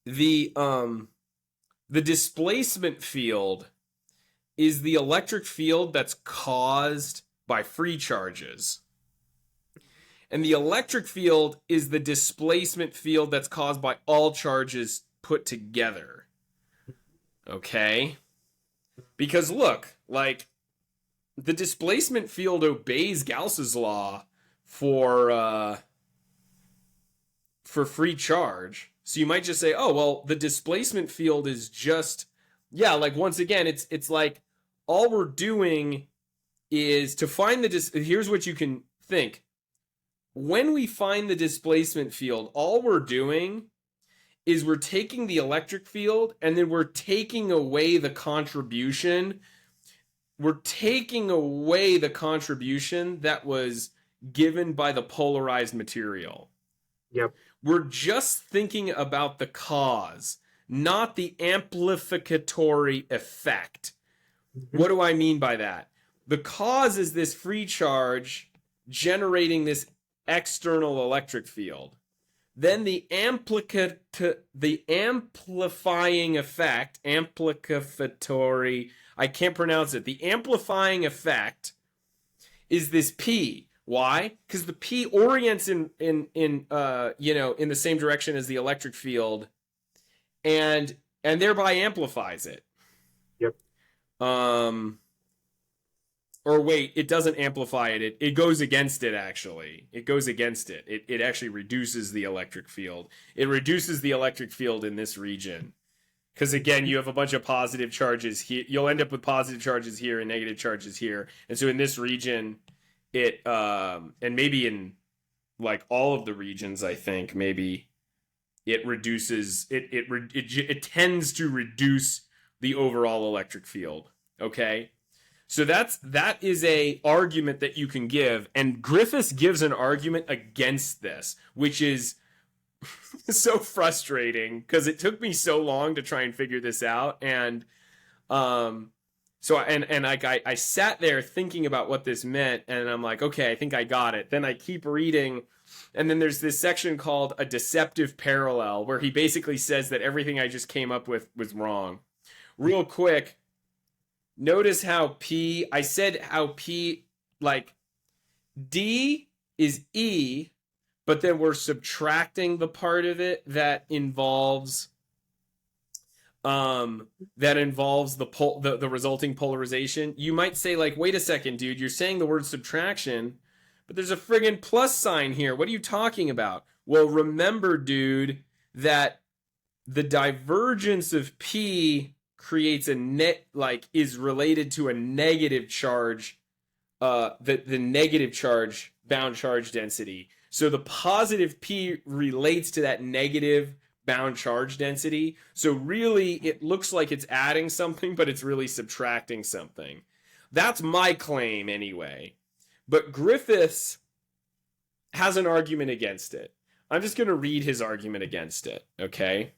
the displacement field is the electric field that's caused by free charges. And the electric field is the displacement field that's caused by all charges put together. Okay? Because look, like, the displacement field obeys Gauss's law for free charge. So you might just say, oh, well, the displacement field is just, yeah, like, once again, it's like, all we're doing is to find here's what you can think. When we find the displacement field, all we're doing is we're taking the electric field and then we're taking away the contribution. We're taking away the contribution that was given by the polarized material. Yep. We're just thinking about the cause, not the amplificatory effect. Mm-hmm. What do I mean by that? The cause is this free charge generating this external electric field. Then the amplifying effect, amplificatory, I can't pronounce it. The amplifying effect is this P. Why? Because the P orients in the same direction as the electric field, and thereby amplifies it. Yep. Or wait, it doesn't amplify it. It goes against it, actually. It goes against it. It actually reduces the electric field. It reduces the electric field in this region. Because, again, you have a bunch of positive charges here. You'll end up with positive charges here and negative charges here. And so in this region, and maybe in, like, all of the regions, I think, maybe it reduces, it tends to reduce the overall electric field. Okay? So that is a argument that you can give, and Griffiths gives an argument against this, which is so frustrating because it took me so long to try and figure this out, and I sat there thinking about what this meant, and I'm like, okay, I think I got it. Then I keep reading, and then there's this section called a deceptive parallel, where he basically says that everything I just came up with was wrong. Real quick. Notice how I said how P, like, D is E, but then we're subtracting the part of it that involves the resulting polarization. You might say, like, wait a second, dude, you're saying the word subtraction, but there's a friggin' plus sign here. What are you talking about? Well, remember, dude, that the divergence of P creates is related to a negative charge, the negative charge, bound charge density. So the positive P relates to that negative bound charge density. So really, it looks like it's adding something, but it's really subtracting something. That's my claim anyway. But Griffiths has an argument against it. I'm just going to read his argument against it, okay?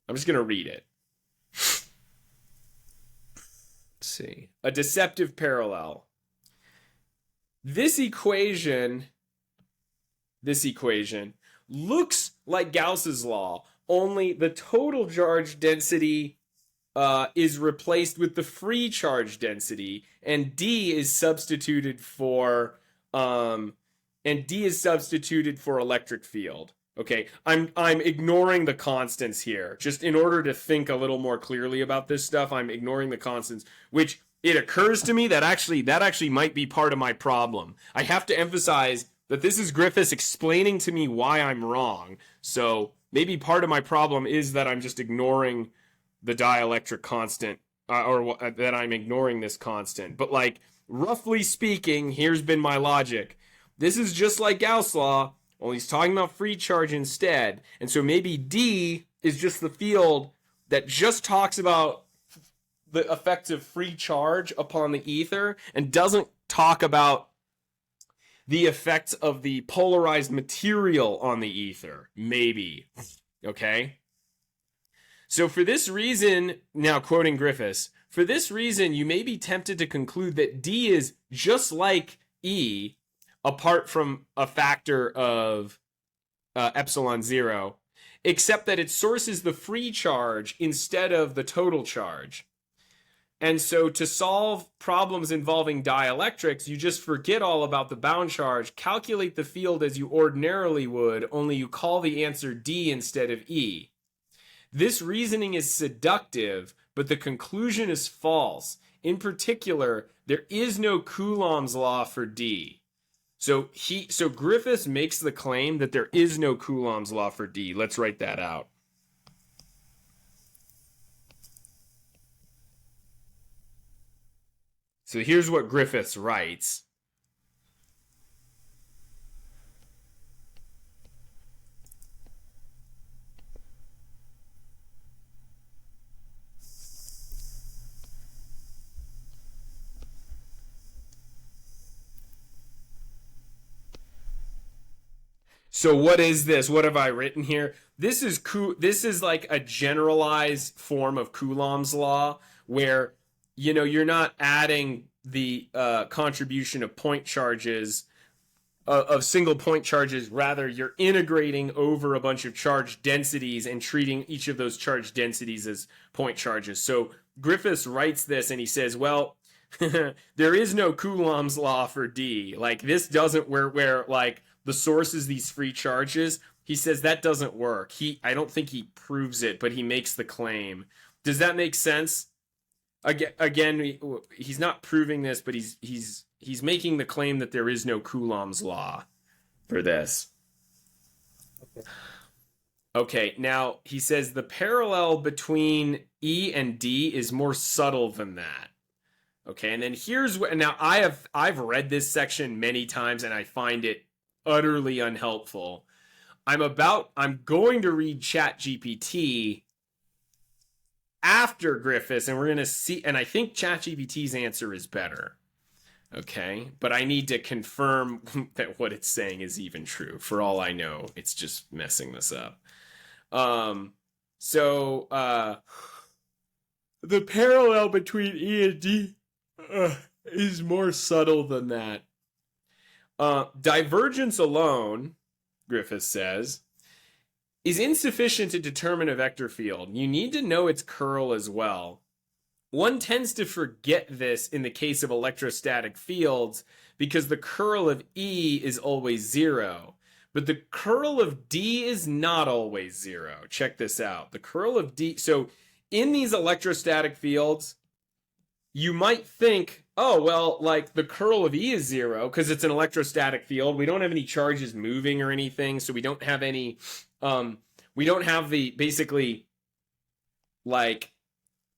I'm just going to read it. Let's see. A deceptive parallel. This equation looks like Gauss's law, only the total charge density is replaced with the free charge density, and D is substituted for electric field. Okay, I'm ignoring the constants here. Just in order to think a little more clearly about this stuff, I'm ignoring the constants, which it occurs to me that actually might be part of my problem. I have to emphasize that this is Griffiths explaining to me why I'm wrong. So maybe part of my problem is that I'm just ignoring the dielectric constant, or that I'm ignoring this constant. But, like, roughly speaking, here's been my logic. This is just like Gauss' law, only he's talking about free charge instead. And so maybe D is just the field that just talks about the effects of free charge upon the ether and doesn't talk about The effects of the polarized material on the ether, maybe. Okay? So for this reason, now quoting Griffiths, for this reason, you may be tempted to conclude that D is just like E, apart from a factor of epsilon zero, except that its source is the free charge instead of the total charge. And so to solve problems involving dielectrics, you just forget all about the bound charge, calculate the field as you ordinarily would, only you call the answer D instead of E. This reasoning is seductive, but the conclusion is false. In particular, there is no Coulomb's law for D. So Griffiths makes the claim that there is no Coulomb's law for D. Let's write that out. So here's what Griffiths writes. So what is this? What have I written here? This is like a generalized form of Coulomb's law where you're not adding the contribution of point charges of single point charges. Rather, you're integrating over a bunch of charge densities and treating each of those charge densities as point charges. So Griffiths writes this and he says, well, there is no Coulomb's law for D. Like this doesn't where like the source is these free charges. He says that doesn't work. I don't think he proves it, but he makes the claim. Does that make sense? Again, he's not proving this, but he's making the claim that there is no Coulomb's law for this. Okay, now he says the parallel between E and D is more subtle than that. Okay, and then here's what. Now I've read this section many times and I find it utterly unhelpful. I'm going to read ChatGPT after Griffiths, and we're going to see, and I think ChatGPT's answer is better. Okay, but I need to confirm that what it's saying is even true. For all I know, it's just messing this up. The parallel between E and D is more subtle than that. Divergence alone, Griffiths says, is insufficient to determine a vector field. You need to know its curl as well. One tends to forget this in the case of electrostatic fields because the curl of E is always zero. But the curl of D is not always zero. Check this out. The curl of D... So in these electrostatic fields, you might think, oh, well, like the curl of E is zero because it's an electrostatic field. We don't have any charges moving or anything, so we don't have any... we don't have the, basically, like,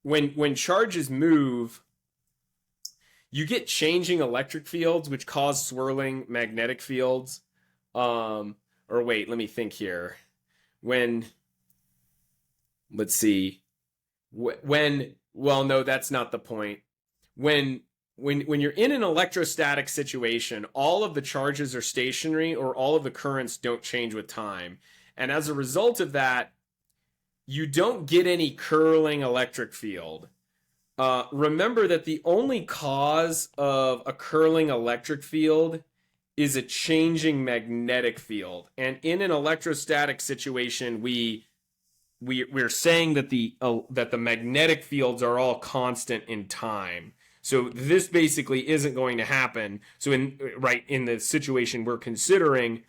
when charges move, you get changing electric fields, which cause swirling magnetic fields. Or wait, let me think here. Let's see. Well, no, that's not the point. When you're in an electrostatic situation, all of the charges are stationary or all of the currents don't change with time. And as a result of that, you don't get any curling electric field. Remember that the only cause of a curling electric field is a changing magnetic field. And in an electrostatic situation, we're saying that the magnetic fields are all constant in time. So this basically isn't going to happen. So in the situation we're considering,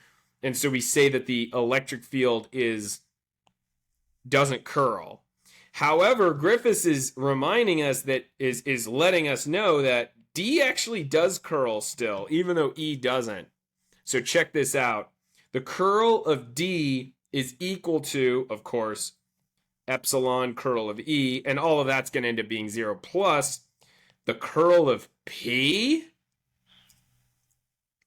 and so we say that the electric field doesn't curl. However, Griffiths is reminding us that is letting us know that D actually does curl still, even though E doesn't. So check this out. The curl of D is equal to, of course, epsilon curl of E, and all of that's going to end up being 0 plus the curl of P.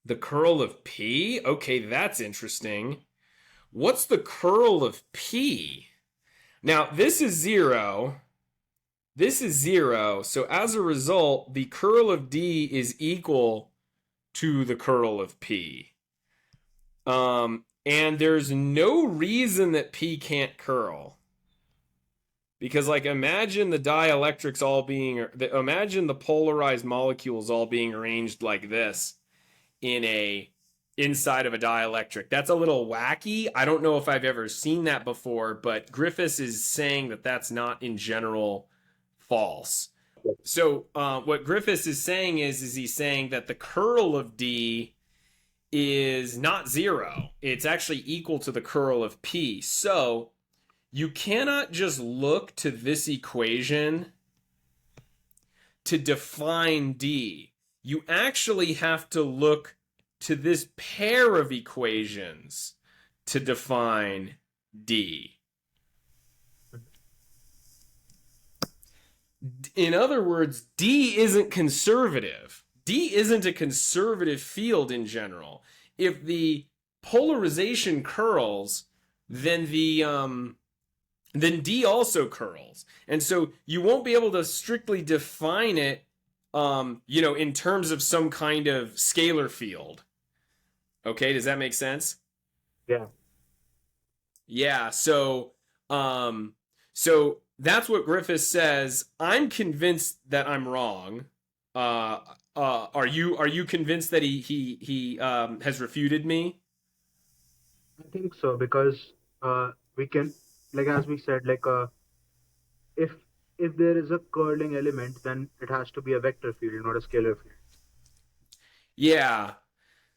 The curl of P? Okay, that's interesting. What's the curl of P? Now, this is 0. This is 0. So as a result, the curl of D is equal to the curl of P. And there's no reason that P can't curl. Because, like, imagine the dielectrics all being, imagine the polarized molecules all being arranged like this inside of a dielectric. That's a little wacky. I don't know if I've ever seen that before, but Griffiths is saying that that's not in general false. So what Griffiths is saying is he's saying that the curl of D is not zero. It's actually equal to the curl of P. So you cannot just look to this equation to define D. You actually have to look to this pair of equations to define D. In other words, D isn't conservative. D isn't a conservative field in general. If the polarization curls, then then D also curls. And so you won't be able to strictly define it in terms of some kind of scalar field. Okay, does that make sense? Yeah. Yeah, so that's what Griffiths says. I'm convinced that I'm wrong. Are you convinced that he has refuted me? I think so because we can, like as we said, like if if there is a curling element, then it has to be a vector field, not a scalar field. Yeah.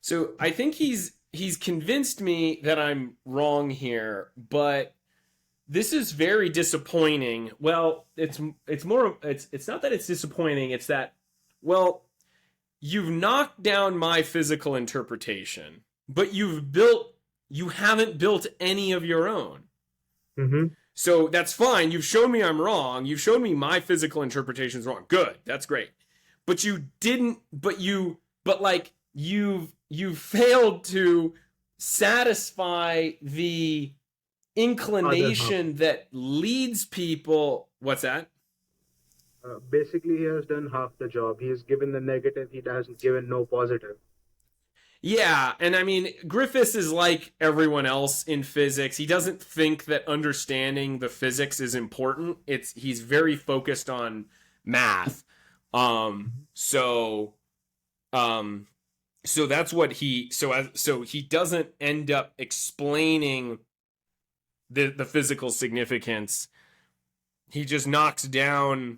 So I think he's convinced me that I'm wrong here, but this is very disappointing. Well, it's not that it's disappointing, it's that, well, you've knocked down my physical interpretation, but you haven't built any of your own. Mm-hmm. So that's fine. You've shown me I'm wrong. You've shown me my physical interpretation is wrong. Good. That's great. But you didn't, you've failed to satisfy the inclination that leads people. What's that? Basically, he has done half the job. He has given the negative. He hasn't given no positive. Yeah, and I mean, Griffiths is like everyone else in physics. He doesn't think that understanding the physics is important. He's very focused on math. So that's what he doesn't end up explaining the physical significance. He just knocks down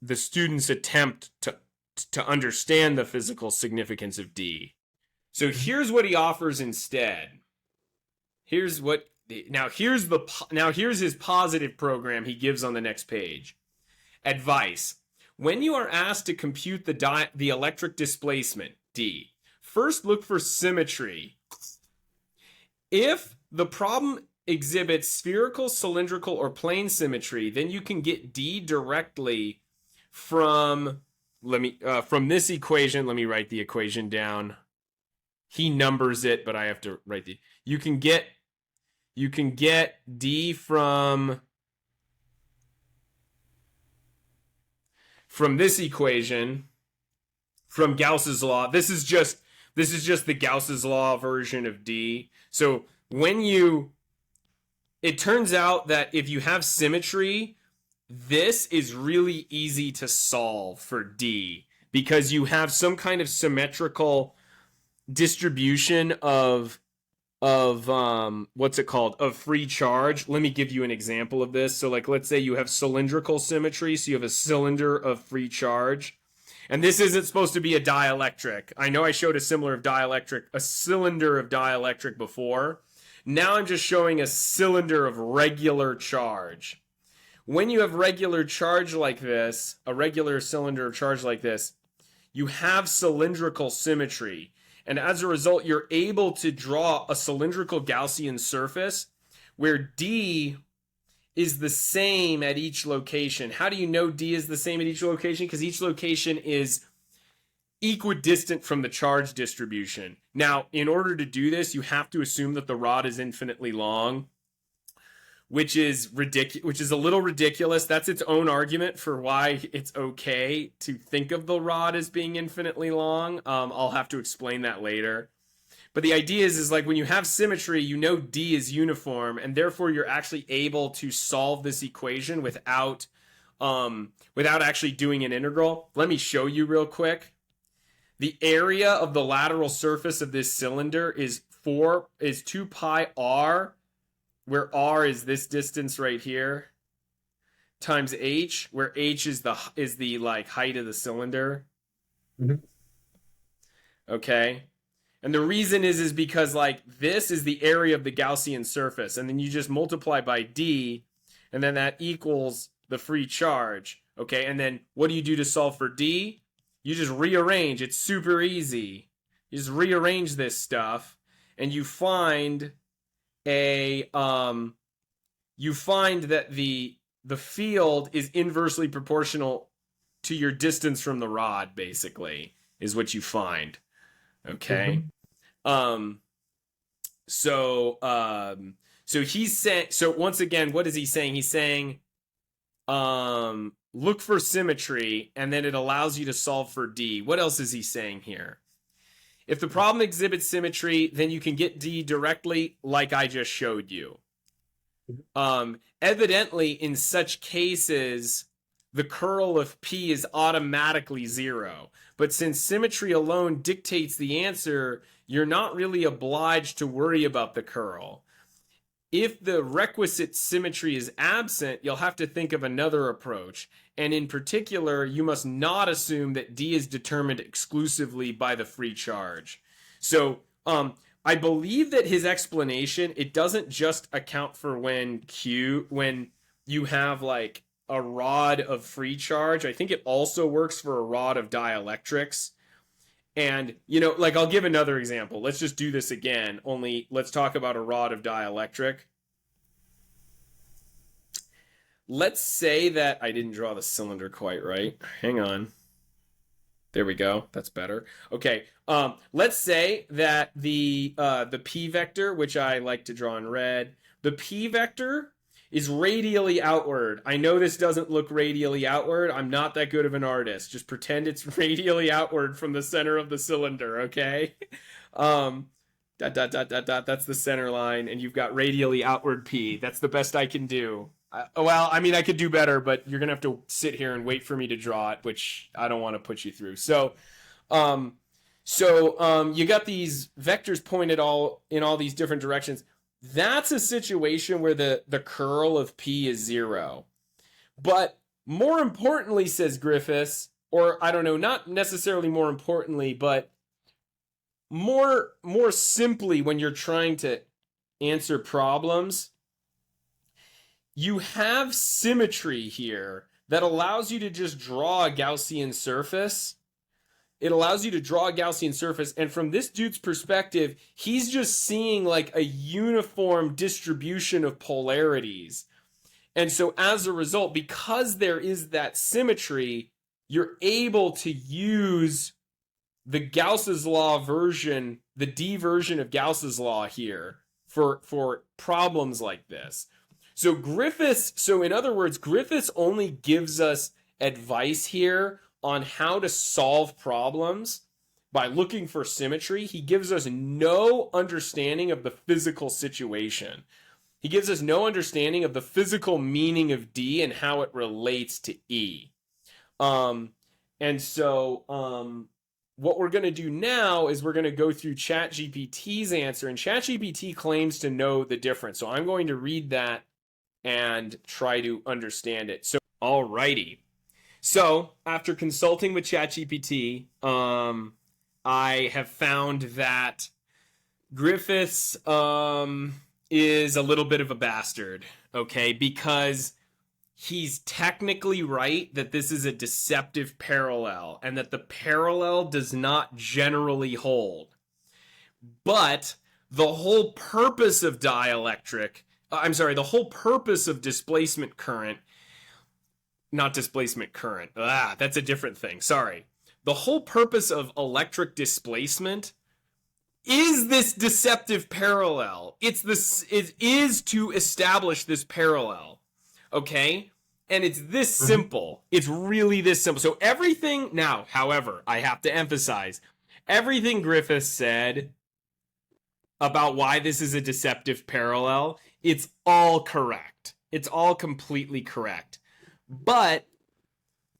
the student's attempt to understand the physical significance of D. So here's what he offers instead. Here's his positive program he gives on the next page. Advice: when you are asked to compute the electric displacement D, first look for symmetry. If the problem exhibits spherical, cylindrical, or plane symmetry, then you can get D directly from this equation. Let me write the equation down. He numbers it, but I have to write you can get D from this equation, from Gauss's law. This is just the Gauss's law version of D. So it turns out that if you have symmetry, this is really easy to solve for D because you have some kind of symmetrical distribution of what's it called, of free charge. Let me give you an example of this. So like, let's say you have cylindrical symmetry, so you have a cylinder of free charge, and this isn't supposed to be a dielectric. I know I showed a cylinder of dielectric before. Now I'm just showing a cylinder of regular charge. When you have regular charge like this, a regular cylinder of charge like this, you have cylindrical symmetry. And as a result, you're able to draw a cylindrical Gaussian surface where D is the same at each location. How do you know D is the same at each location? Because each location is equidistant from the charge distribution. Now, in order to do this, you have to assume that the rod is infinitely long, which is which is a little ridiculous. That's its own argument for why it's okay to think of the rod as being infinitely long. I'll have to explain that later. But the idea is like when you have symmetry, you know D is uniform, and therefore you're actually able to solve this equation without actually doing an integral. Let me show you real quick. The area of the lateral surface of this cylinder is 2 pi r, where r is this distance right here, times h, where h is the like height of the cylinder. Mhm. Okay. And the reason is because like this is the area of the Gaussian surface, and then you just multiply by d, and then that equals the free charge. Okay, and then what do you do to solve for d? You just rearrange. It's super easy. You just rearrange this stuff, and you find that the field is inversely proportional to your distance from the rod, basically, is what you find. Okay. Mhm. So he's saying, so once again, what is he saying? He's saying look for symmetry, and then it allows you to solve for D. What else is he saying here? If the problem exhibits symmetry, then you can get D directly, like I just showed you. Evidently, in such cases, the curl of P is automatically 0. But since symmetry alone dictates the answer, you're not really obliged to worry about the curl. If the requisite symmetry is absent, you'll have to think of another approach. And in particular, you must not assume that D is determined exclusively by the free charge. So, I believe that his explanation, it doesn't just account for when you have like a rod of free charge. I think it also works for a rod of dielectrics. And, like I'll give another example. Let's just do this again, only let's talk about a rod of dielectric. Let's say that I didn't draw the cylinder quite right. Hang on. There we go. That's better. Okay. Let's say that the p vector, which I like to draw in red, the p vector is radially outward. I know this doesn't look radially outward. I'm not that good of an artist. Just pretend it's radially outward from the center of the cylinder, okay? Dot, dot, dot, dot, dot. That's the center line, and you've got radially outward P. That's the best I can do. Well, I mean, I could do better, but you're going to have to sit here and wait for me to draw it, which I don't want to put you through. So you got these vectors pointed in all these different directions. That's a situation where the curl of P is 0. But more importantly, says Griffiths, or I don't know, not necessarily more importantly, but more simply when you're trying to answer problems, you have symmetry here that allows you to just draw a Gaussian surface. It allows you to draw a Gaussian surface, and from this dude's perspective, he's just seeing like a uniform distribution of polarities. And so as a result, because there is that symmetry, you're able to use the Gauss's law version, the D version of Gauss's law here for problems like this. So in other words, Griffiths only gives us advice here on how to solve problems by looking for symmetry. He gives us no understanding of the physical situation. He gives us no understanding of the physical meaning of D and how it relates to E. And so what we're going to do now is we're going to go through ChatGPT's answer, and ChatGPT claims to know the difference. So I'm going to read that and try to understand it. So, alrighty. So, after consulting with ChatGPT, I have found that Griffiths is a little bit of a bastard, okay? Because he's technically right that this is a deceptive parallel and that the parallel does not generally hold. But the whole purpose of the whole purpose of displacement current, not displacement current, that's a different thing, sorry. The whole purpose of electric displacement is this deceptive parallel. It is to establish this parallel. Okay? And it's this simple. It's really this simple. So everything now, however, I have to emphasize, everything Griffiths said about why this is a deceptive parallel, it's all correct. It's all completely correct. But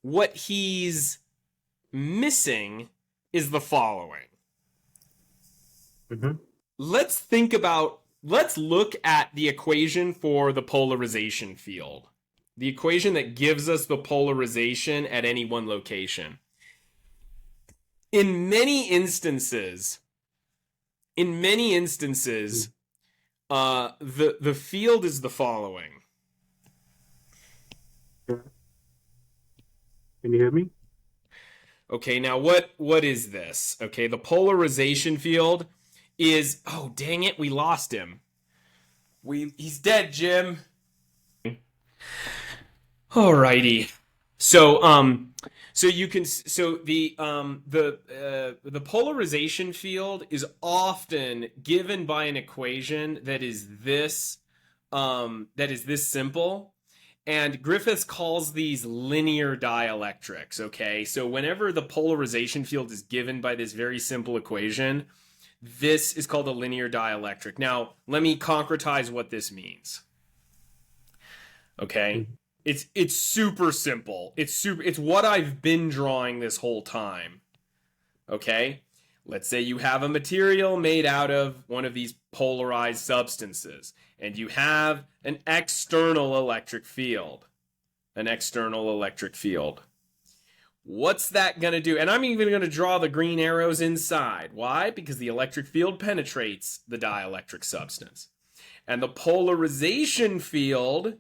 what he's missing is the following. Let's look at the equation for the polarization field. The equation that gives us the polarization at any one location. In many instances, the field is the following. Can you hear me? Okay, now what is this? Okay, the polarization field is, oh dang it, we lost him. He's dead, Jim. Alrighty. So the polarization field is often given by an equation that is this simple. And Griffiths calls these linear dielectrics, okay? So whenever the polarization field is given by this very simple equation, this is called a linear dielectric. Now, let me concretize what this means. Okay? It's super simple. It's what I've been drawing this whole time. Okay? Let's say you have a material made out of one of these polarized substances, and you have an external electric field. What's that going to do? And I'm even going to draw the green arrows inside. Why? Because the electric field penetrates the dielectric substance. And the polarization field,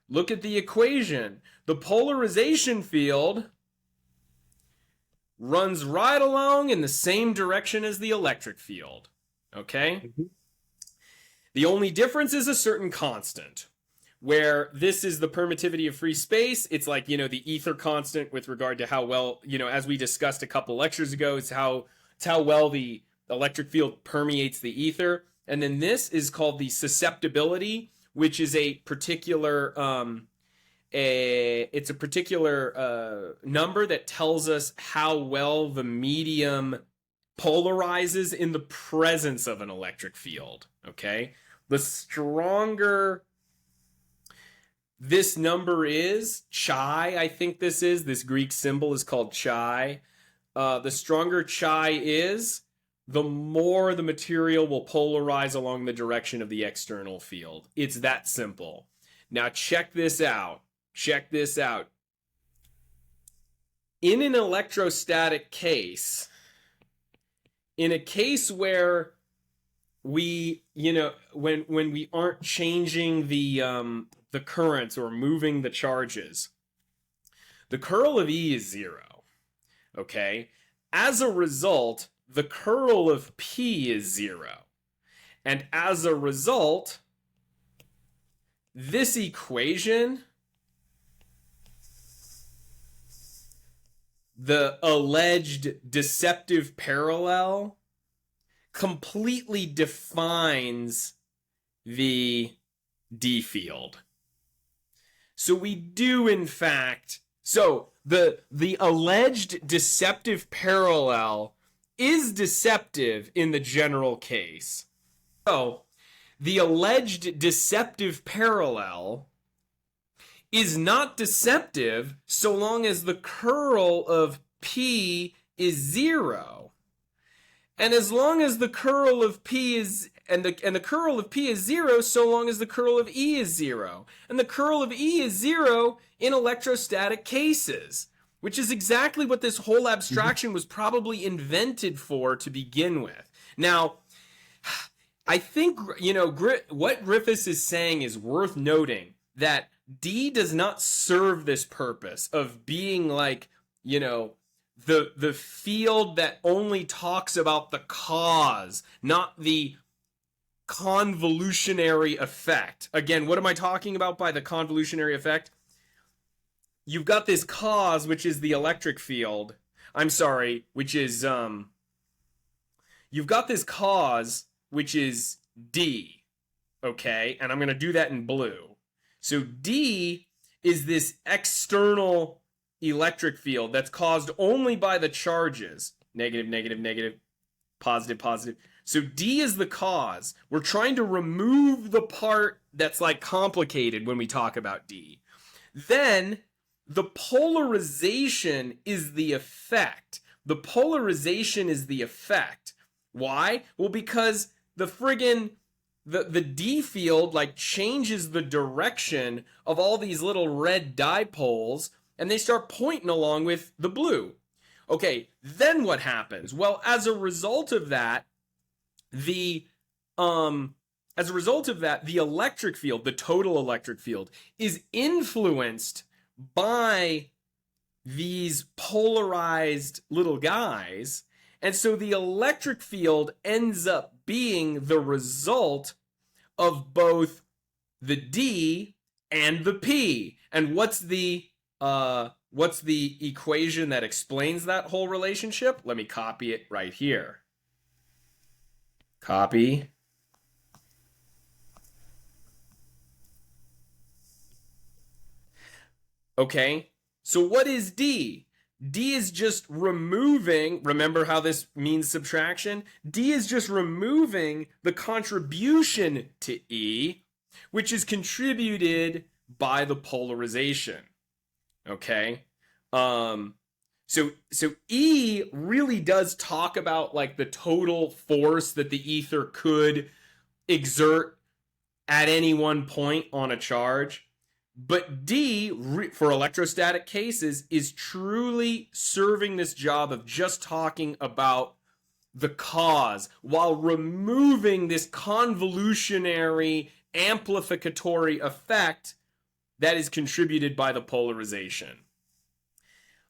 look at the equation. The polarization field runs right along in the same direction as the electric field. Okay? The only difference is a certain constant, where this is the permittivity of free space. It's like, the ether constant with regard to how well, as we discussed a couple lectures ago, it's how well the electric field permeates the ether. And then this is called the susceptibility, which is a particular number that tells us how well the medium polarizes in the presence of an electric field. Okay? The stronger this number is, chi, I think this Greek symbol is called chi. The stronger chi is, the more the material will polarize along the direction of the external field. It's that simple. Now check this out. In an electrostatic case, in a case where we, when we aren't changing the currents or moving the charges, the curl of E is 0. Okay? As a result, the curl of P is 0. And as a result, this equation, the alleged deceptive parallel, completely defines the D field. So we do, in fact, the alleged deceptive parallel is deceptive in the general case. So the alleged deceptive parallel is not deceptive so long as the curl of P is 0. And as long as the curl of P is the curl of P is 0 so long as the curl of E is 0. And the curl of E is 0 in electrostatic cases, which is exactly what this whole abstraction was probably invented for to begin with. Now, I think, what Griffiths is saying is worth noting, that D does not serve this purpose of being like, the field that only talks about the cause, not the convolutionary effect. Again, what am I talking about by the convolutionary effect? You've got this cause, which is the electric field. I'm sorry, which is, you've got this cause, which is D, okay? And I'm going to do that in blue. So D is this external electric field that's caused only by the charges. Negative, negative, negative, positive, positive. So D is the cause. We're trying to remove the part that's like complicated when we talk about D. Then the polarization is the effect. The polarization is the effect. Why? Well, because the D field like changes the direction of all these little red dipoles, and they start pointing along with the blue. Okay, then what happens? Well, as a result of that, the electric field, the total electric field, is influenced by these polarized little guys. And so the electric field ends up being the result of both the D and the P. And what's the equation that explains that whole relationship? Let me copy it right here. Copy. Okay, so what is D? D is just removing, remember how this means subtraction? D is just removing the contribution to E, which is contributed by the polarization. Okay? So E really does talk about like the total force that the ether could exert at any one point on a charge. But D, for electrostatic cases, is truly serving this job of just talking about the cause while removing this convolutionary amplificatory effect that is contributed by the polarization.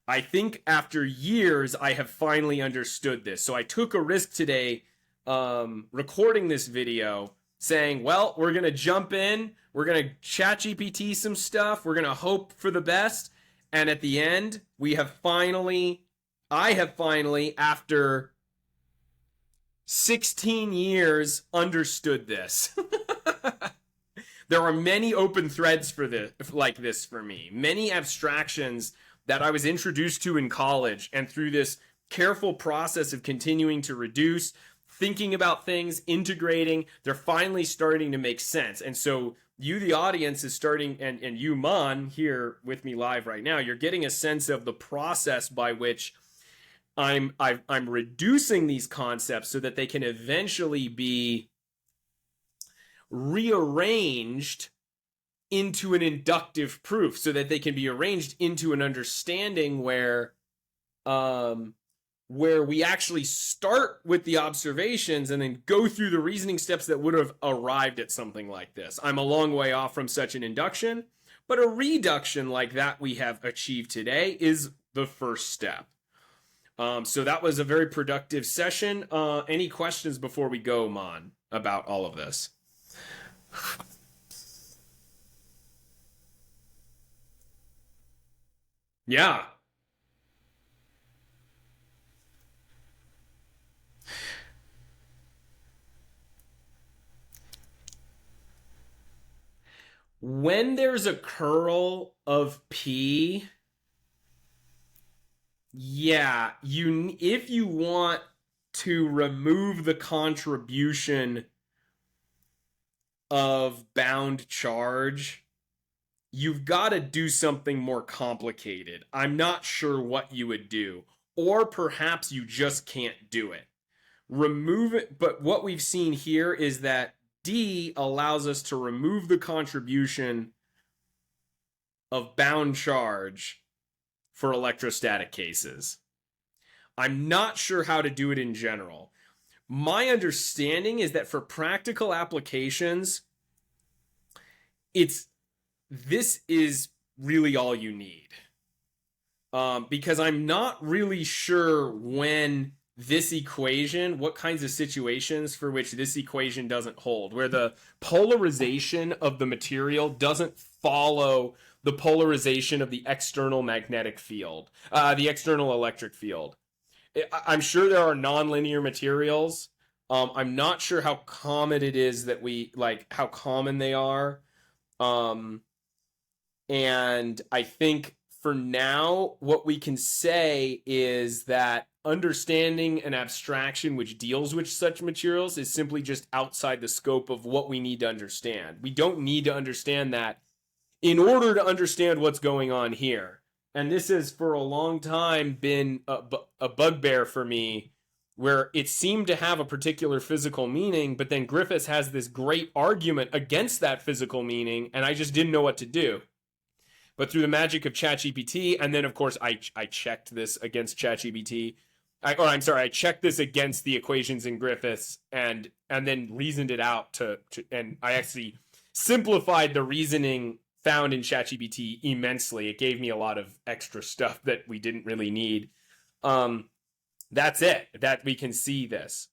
I think after years, I have finally understood this. So I took a risk today recording this video saying, well, we're going to jump in. We're going to chat GPT some stuff. We're going to hope for the best. And at the end, I have finally, after 16 years, understood this. There are many open threads for this, like this for me. Many abstractions that I was introduced to in college, and through this careful process of continuing to reduce, thinking about things, integrating, they're finally starting to make sense. And so you, the audience, is starting, and you, Mon, here with me live right now, you're getting a sense of the process by which I'm reducing these concepts so that they can eventually be rearranged into an inductive proof, so that they can be arranged into an understanding where we actually start with the observations and then go through the reasoning steps that would have arrived at something like this. I'm a long way off from such an induction, but a reduction like that we have achieved today is the first step. So that was a very productive session. Any questions before we go, Mon, about all of this? Yeah. When there's a curl of P, yeah, if you want to remove the contribution of bound charge, you've got to do something more complicated. I'm not sure what you would do. Or perhaps you just can't do it. Remove it, but what we've seen here is that D allows us to remove the contribution of bound charge for electrostatic cases. I'm not sure how to do it in general. My understanding is that for practical applications, this is really all you need. Because I'm not really sure when this equation, what kinds of situations for which this equation doesn't hold, where the polarization of the material doesn't follow the polarization of the external magnetic field, the external electric field. I'm sure there are nonlinear materials I'm not sure how common it is that we like how common they are. Um, and I think for now, what we can say is that understanding an abstraction which deals with such materials is simply just outside the scope of what we need to understand. We don't need to understand that in order to understand what's going on here. And this has for a long time been a bugbear for me, where it seemed to have a particular physical meaning, but then Griffiths has this great argument against that physical meaning, and I just didn't know what to do. But through the magic of ChatGPT, and then of course I checked this against ChatGPT. I checked this against the equations in Griffiths, and then reasoned it out and I actually simplified the reasoning found in ChatGPT immensely. It gave me a lot of extra stuff that we didn't really need. That's it. That we can see this.